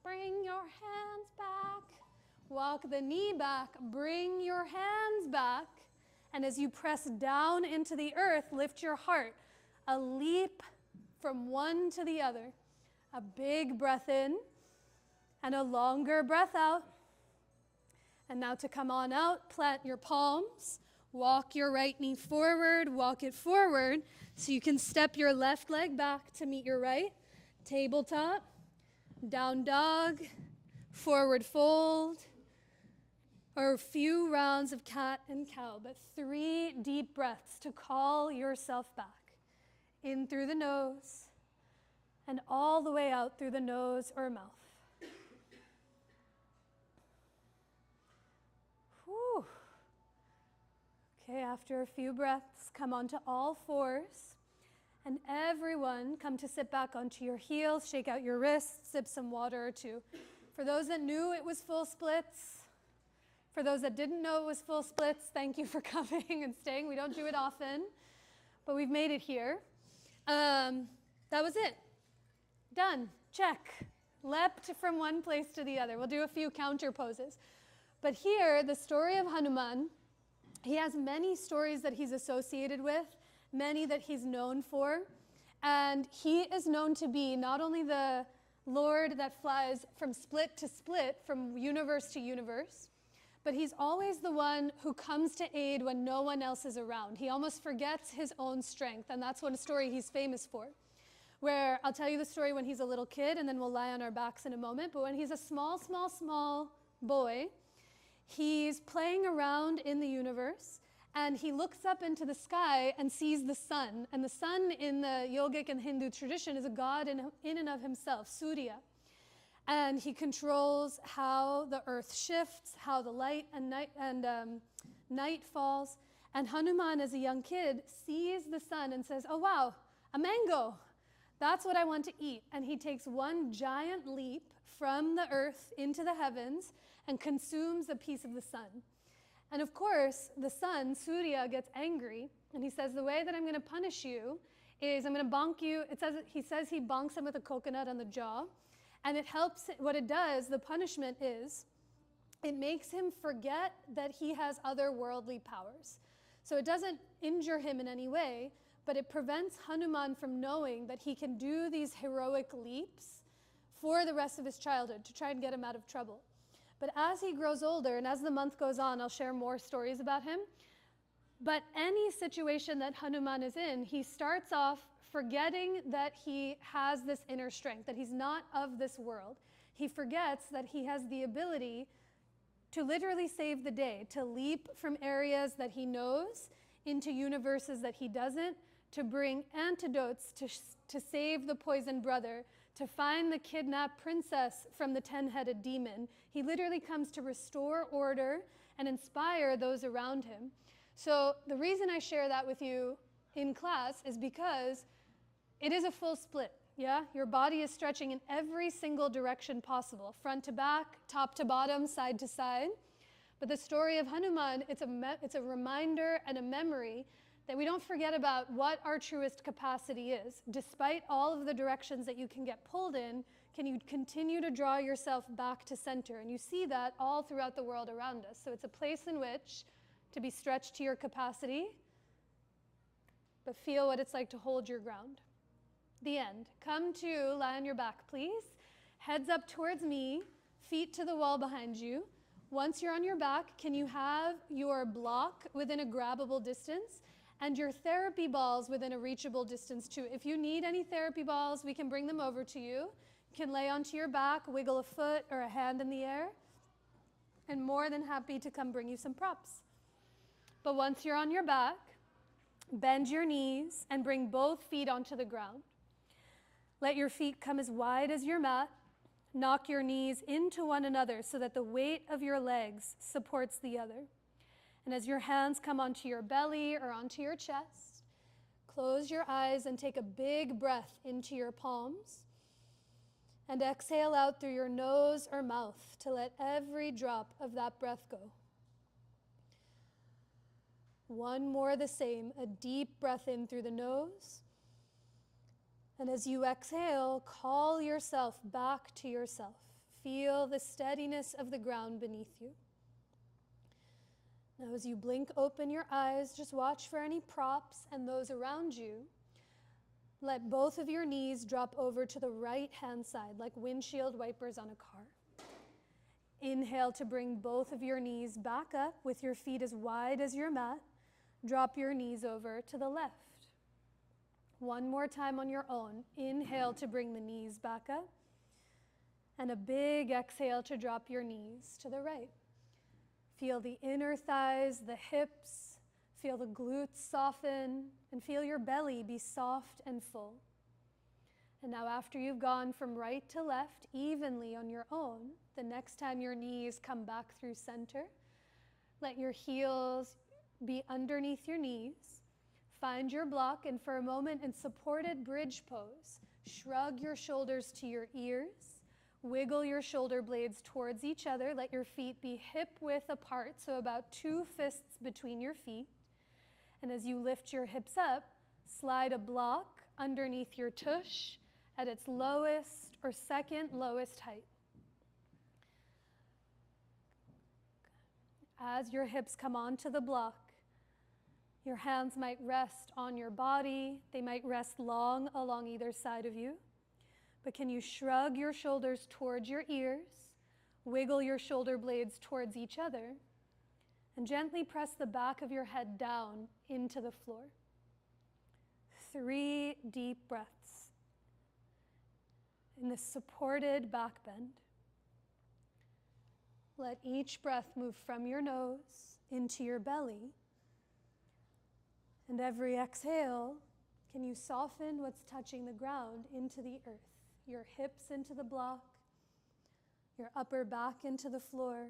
[SPEAKER 1] Bring your hands back. Walk the knee back. Bring your hands back. And as you press down into the earth, lift your heart. A leap from one to the other. A big breath in and a longer breath out. And now to come on out, plant your palms. Walk your right knee forward, walk it forward so you can step your left leg back to meet your right. Tabletop, down dog, forward fold, or a few rounds of cat and cow, but 3 deep breaths to call yourself back. In through the nose and all the way out through the nose or mouth. Whew. Okay, after a few breaths, come onto all fours. And everyone come to sit back onto your heels, shake out your wrists, sip some water or two. For those that knew it was full splits, for those that didn't know it was full splits, thank you for coming and staying. We don't do it often, but we've made it here. That was it. Done. Check. Leapt from one place to the other. We'll do a few counter poses. But here, the story of Hanuman, he has many stories that he's associated with, many that he's known for. And he is known to be not only the Lord that flies from split to split, from universe to universe, but he's always the one who comes to aid when no one else is around. He almost forgets his own strength, and that's one story he's famous for. Where I'll tell you the story when he's a little kid, and then we'll lie on our backs in a moment. But when he's a small boy, he's playing around in the universe, and he looks up into the sky and sees the sun. And the sun in the yogic and Hindu tradition is a god in and of himself, Surya. And he controls how the earth shifts, how the light and night falls. And Hanuman, as a young kid, sees the sun and says, oh wow, a mango. That's what I want to eat. And he takes one giant leap from the earth into the heavens and consumes a piece of the sun. And of course, the sun, Surya, gets angry, and he says, the way that I'm going to punish you is I'm going to bonk you. He says he bonks him with a coconut on the jaw, and it helps. What it does, the punishment is, it makes him forget that he has otherworldly powers. So it doesn't injure him in any way, but it prevents Hanuman from knowing that he can do these heroic leaps for the rest of his childhood to try and get him out of trouble. But as he grows older, and as the month goes on, I'll share more stories about him. But any situation that Hanuman is in, he starts off forgetting that he has this inner strength, that he's not of this world. He forgets that he has the ability to literally save the day, to leap from areas that he knows into universes that he doesn't, to bring antidotes to save the poisoned brother, to find the kidnapped princess from the 10-headed demon. He literally comes to restore order and inspire those around him. So the reason I share that with you in class is because it is a full split, yeah? Your body is stretching in every single direction possible, front to back, top to bottom, side to side. But the story of Hanuman, it's a reminder and a memory that we don't forget about what our truest capacity is. Despite all of the directions that you can get pulled in, can you continue to draw yourself back to center? And you see that all throughout the world around us. So it's a place in which to be stretched to your capacity, but feel what it's like to hold your ground. The end. Come to lie on your back, please. Heads up towards me, feet to the wall behind you. Once you're on your back, can you have your block within a grabbable distance and your therapy balls within a reachable distance too? If you need any therapy balls, we can bring them over to you. You can lay onto your back, wiggle a foot or a hand in the air, and more than happy to come bring you some props. But once you're on your back, bend your knees and bring both feet onto the ground. Let your feet come as wide as your mat. Knock your knees into one another so that the weight of your legs supports the other. And as your hands come onto your belly or onto your chest, close your eyes and take a big breath into your palms. And exhale out through your nose or mouth to let every drop of that breath go. One more the same, a deep breath in through the nose. And as you exhale, call yourself back to yourself. Feel the steadiness of the ground beneath you. Now as you blink open your eyes, just watch for any props and those around you. Let both of your knees drop over to the right hand side like windshield wipers on a car. Inhale to bring both of your knees back up with your feet as wide as your mat. Drop your knees over to the left. One more time on your own. Inhale to bring the knees back up. And a big exhale to drop your knees to the right. Feel the inner thighs, the hips. Feel the glutes soften. And feel your belly be soft and full. And now after you've gone from right to left evenly on your own, the next time your knees come back through center, let your heels be underneath your knees. Find your block, and for a moment in supported bridge pose, shrug your shoulders to your ears, wiggle your shoulder blades towards each other, let your feet be hip-width apart, so about 2 fists between your feet. And as you lift your hips up, slide a block underneath your tush at its lowest or second lowest height. As your hips come onto the block, your hands might rest on your body. They might rest long along either side of you. But can you shrug your shoulders towards your ears, wiggle your shoulder blades towards each other, and gently press the back of your head down into the floor. 3 deep breaths in this supported back bend. Let each breath move from your nose into your belly. And every exhale, can you soften what's touching the ground into the earth? Your hips into the block, your upper back into the floor,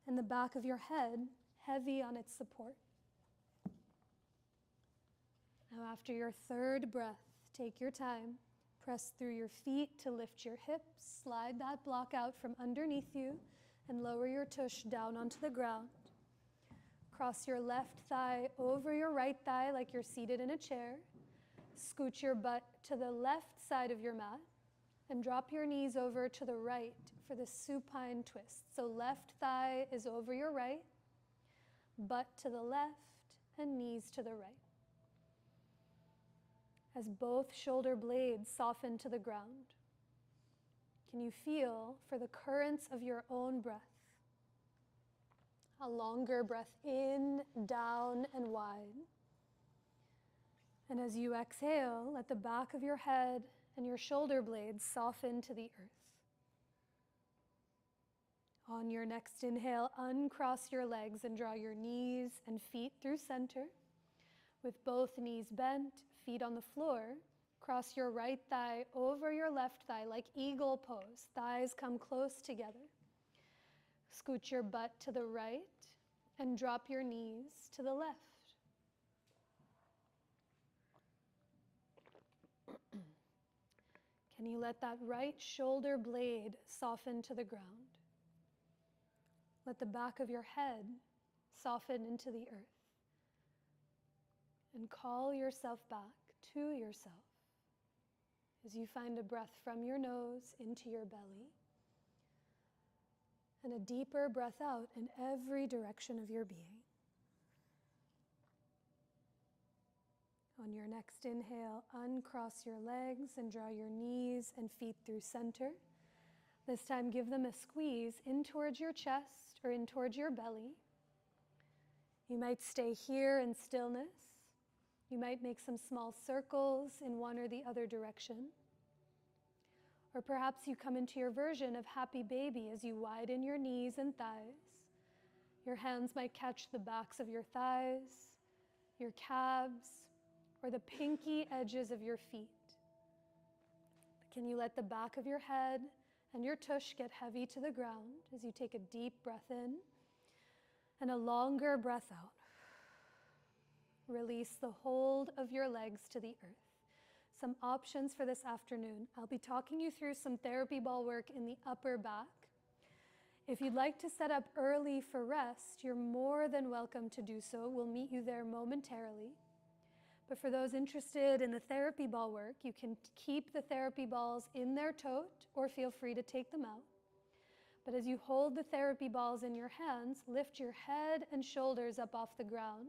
[SPEAKER 1] and the back of your head heavy on its support. Now after your 3rd breath, Take your time. Press through your feet to lift your hips. Slide that block out from underneath you and lower your tush down onto the ground. Cross your left thigh over your right thigh like you're seated in a chair. Scoot your butt to the left side of your mat and drop your knees over to the right for the supine twist. So left thigh is over your right, butt to the left, and knees to the right. As both shoulder blades soften to the ground, can you feel for the currents of your own breath? A longer breath in, down, and wide. And as you exhale, let the back of your head and your shoulder blades soften to the earth. On your next inhale, uncross your legs and draw your knees and feet through center. With both knees bent, feet on the floor, cross your right thigh over your left thigh like eagle pose. Thighs come close together. Scoot your butt to the right and drop your knees to the left. Can you let that right shoulder blade soften to the ground? Let the back of your head soften into the earth. And call yourself back to yourself as you find a breath from your nose into your belly and a deeper breath out in every direction of your being. On your next inhale, uncross your legs and draw your knees and feet through center. This time, give them a squeeze in towards your chest or in towards your belly. You might stay here in stillness. You might make some small circles in one or the other direction. Or perhaps you come into your version of happy baby as you widen your knees and thighs. Your hands might catch the backs of your thighs, your calves, or the pinky edges of your feet. Can you let the back of your head and your tush get heavy to the ground as you take a deep breath in and a longer breath out? Release the hold of your legs to the earth. Some options for this afternoon. I'll be talking you through some therapy ball work in the upper back. If you'd like to set up early for rest, you're more than welcome to do so. We'll meet you there momentarily. But for those interested in the therapy ball work, you can keep the therapy balls in their tote or feel free to take them out. But as you hold the therapy balls in your hands, lift your head and shoulders up off the ground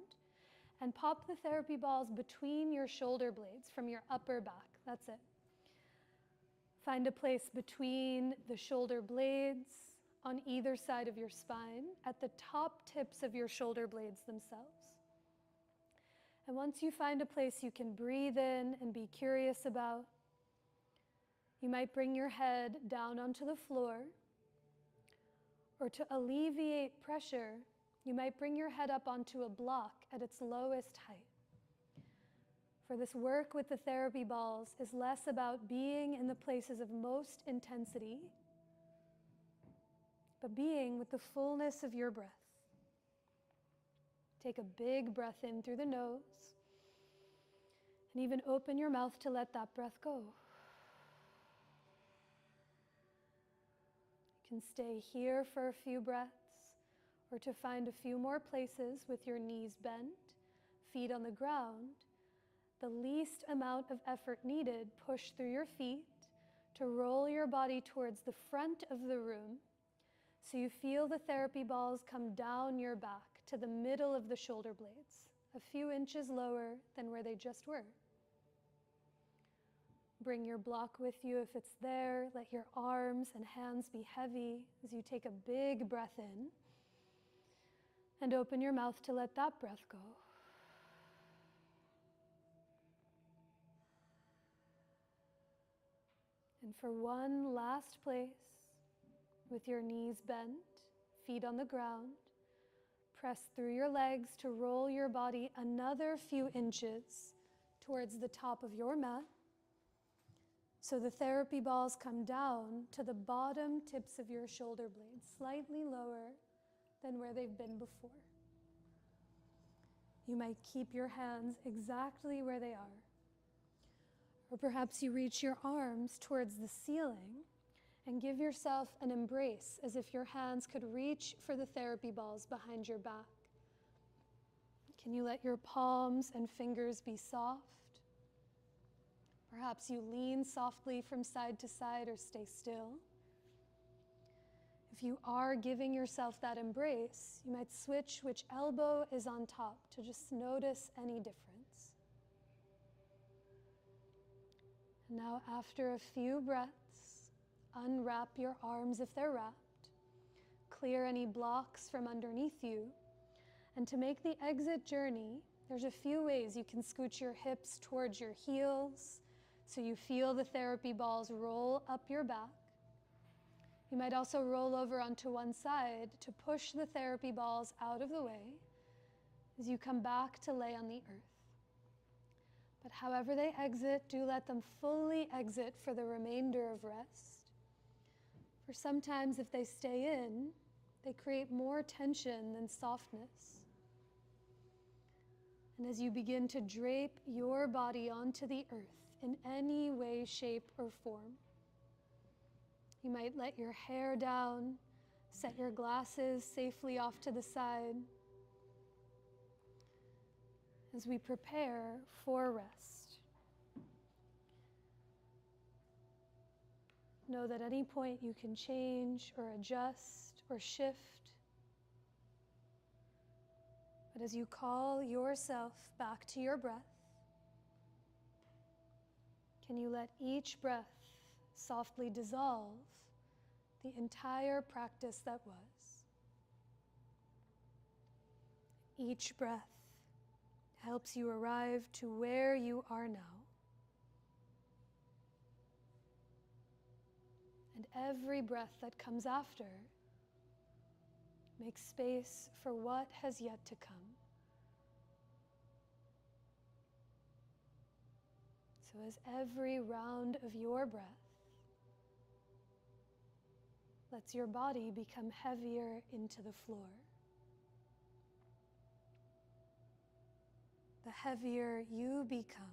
[SPEAKER 1] and pop the therapy balls between your shoulder blades from your upper back. That's it. Find a place between the shoulder blades on either side of your spine at the top tips of your shoulder blades themselves. And once you find a place you can breathe in and be curious about, you might bring your head down onto the floor, or to alleviate pressure, you might bring your head up onto a block at its lowest height. For this work with the therapy balls is less about being in the places of most intensity, but being with the fullness of your breath. Take a big breath in through the nose, and even open your mouth to let that breath go. You can stay here for a few breaths, or to find a few more places with your knees bent, feet on the ground. The least amount of effort needed, push through your feet to roll your body towards the front of the room so you feel the therapy balls come down your back to the middle of the shoulder blades, a few inches lower than where they just were. Bring your block with you if it's there. Let your arms and hands be heavy as you take a big breath in and open your mouth to let that breath go. And for one last place, with your knees bent, feet on the ground, press through your legs to roll your body another few inches towards the top of your mat. So the therapy balls come down to the bottom tips of your shoulder blades, slightly lower than where they've been before. You might keep your hands exactly where they are, Or perhaps you reach your arms towards the ceiling and give yourself an embrace as if your hands could reach for the therapy balls behind your back. Can you let your palms and fingers be soft? Perhaps you lean softly from side to side or stay still. If you are giving yourself that embrace, you might switch which elbow is on top to just notice any difference. And now, after a few breaths, unwrap your arms if they're wrapped, clear any blocks from underneath you, and to make the exit journey, there's a few ways you can scooch your hips towards your heels so you feel the therapy balls roll up your back. You might also roll over onto one side to push the therapy balls out of the way as you come back to lay on the earth. But however they exit, do let them fully exit for the remainder of rest. For sometimes if they stay in, they create more tension than softness. And as you begin to drape your body onto the earth in any way, shape, or form, you might let your hair down, set your glasses safely off to the side as we prepare for rest. Know that at any point you can change or adjust or shift. But as you call yourself back to your breath, can you let each breath softly dissolve the entire practice that was? Each breath helps you arrive to where you are now. And every breath that comes after makes space for what has yet to come. So as every round of your breath lets your body become heavier into the floor, the heavier you become,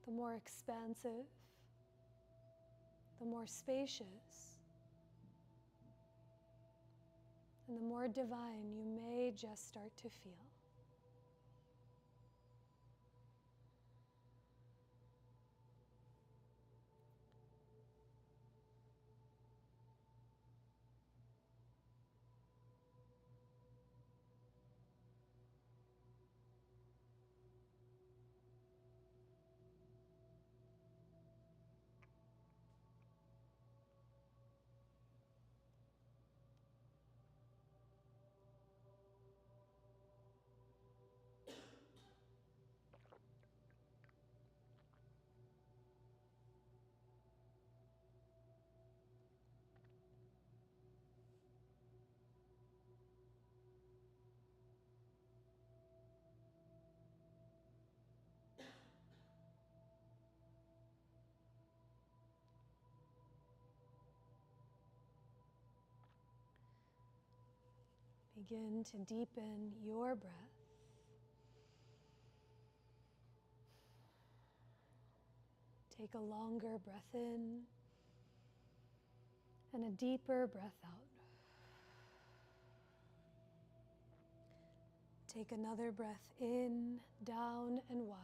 [SPEAKER 1] the more expansive, the more spacious, and the more divine you may just start to feel. Begin to deepen your breath. Take a longer breath in and a deeper breath out. Take another breath in, down, and wide.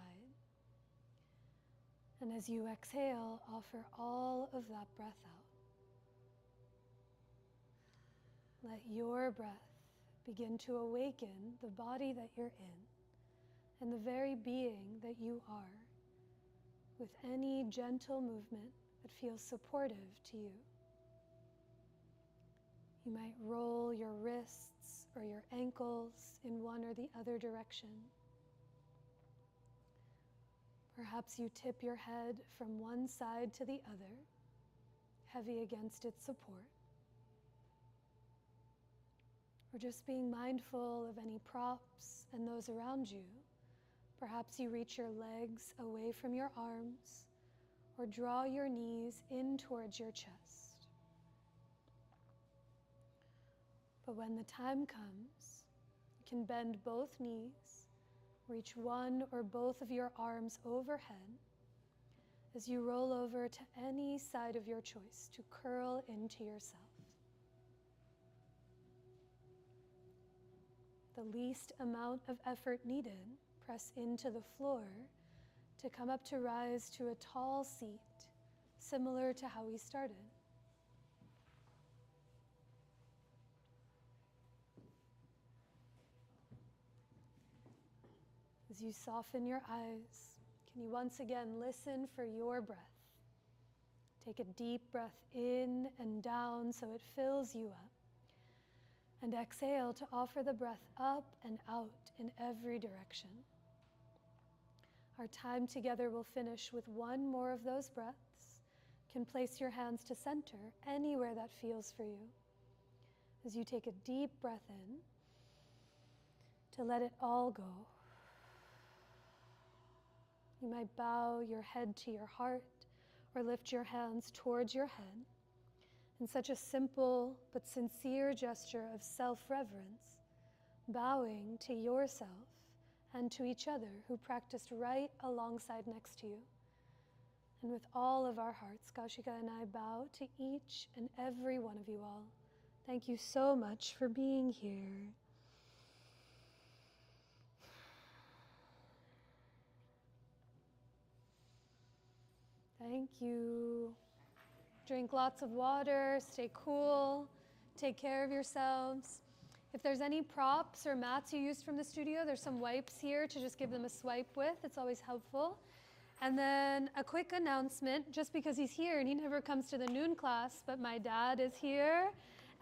[SPEAKER 1] And as you exhale, offer all of that breath out. Let your breath begin to awaken the body that you're in and the very being that you are, with any gentle movement that feels supportive to you. You might roll your wrists or your ankles in one or the other direction. Perhaps you tip your head from one side to the other, heavy against its support. Or just being mindful of any props and those around you. Perhaps you reach your legs away from your arms or draw your knees in towards your chest. But when the time comes, you can bend both knees, reach one or both of your arms overhead, as you roll over to any side of your choice to curl into yourself. The least amount of effort needed, press into the floor to come up to rise to a tall seat, similar to how we started. As you soften your eyes, can you once again listen for your breath? Take a deep breath in and down so it fills you up. And exhale to offer the breath up and out in every direction. Our time together will finish with one more of those breaths. You can place your hands to center anywhere that feels for you. As you take a deep breath in, to let it all go. You might bow your head to your heart or lift your hands towards your head in such a simple but sincere gesture of self-reverence, bowing to yourself and to each other who practiced right alongside next to you. And with all of our hearts, Kaushika and I bow to each and every one of you all. Thank you so much for being here. Thank you. Drink lots of water, stay cool, take care of yourselves. If there's any props or mats you used from the studio, there's some wipes here to just give them a swipe with. It's always helpful. And then a quick announcement, just because he's here and he never comes to the noon class, but my dad is here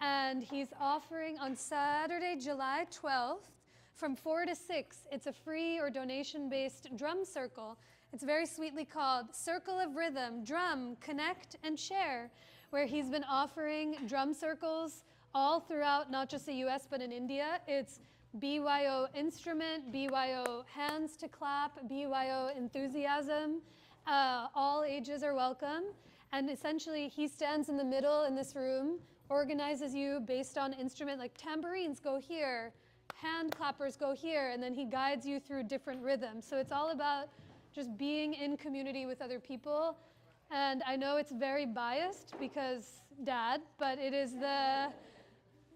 [SPEAKER 1] and he's offering on Saturday, July 12th from 4 to 6. It's a free or donation-based drum circle. It's very sweetly called Circle of Rhythm, Drum, Connect, and Share, where he's been offering drum circles all throughout, not just the US, but in India. It's BYO instrument, BYO hands to clap, BYO enthusiasm. All ages are welcome. And essentially, he stands in the middle in this room, organizes you based on instrument, like tambourines go here, hand clappers go here, and then he guides you through different rhythms. So it's all about just being in community with other people. And I know it's very biased because Dad, but it is the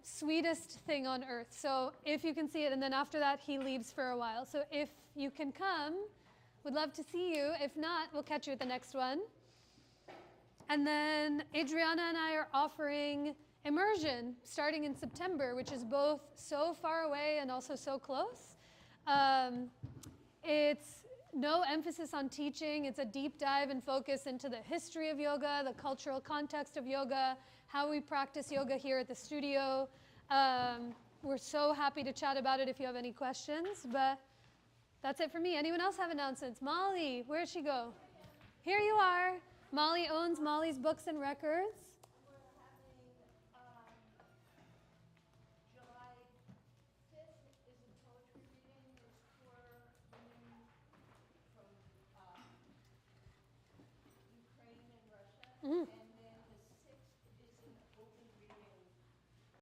[SPEAKER 1] sweetest thing on earth. So if you can see it, and then after that, he leaves for a while. So if you can come, would love to see you. If not, we'll catch you at the next one. And then Adriana and I are offering immersion starting in September, which is both so far away and also so close. It's no emphasis on teaching. It's a deep dive and focus into the history of yoga, the cultural context of yoga, how we practice yoga here at the studio. We're so happy to chat about it if you have any questions, but that's it for me. Anyone else have announcements? Molly, where'd she go? Here you are. Molly owns Molly's Books and Records.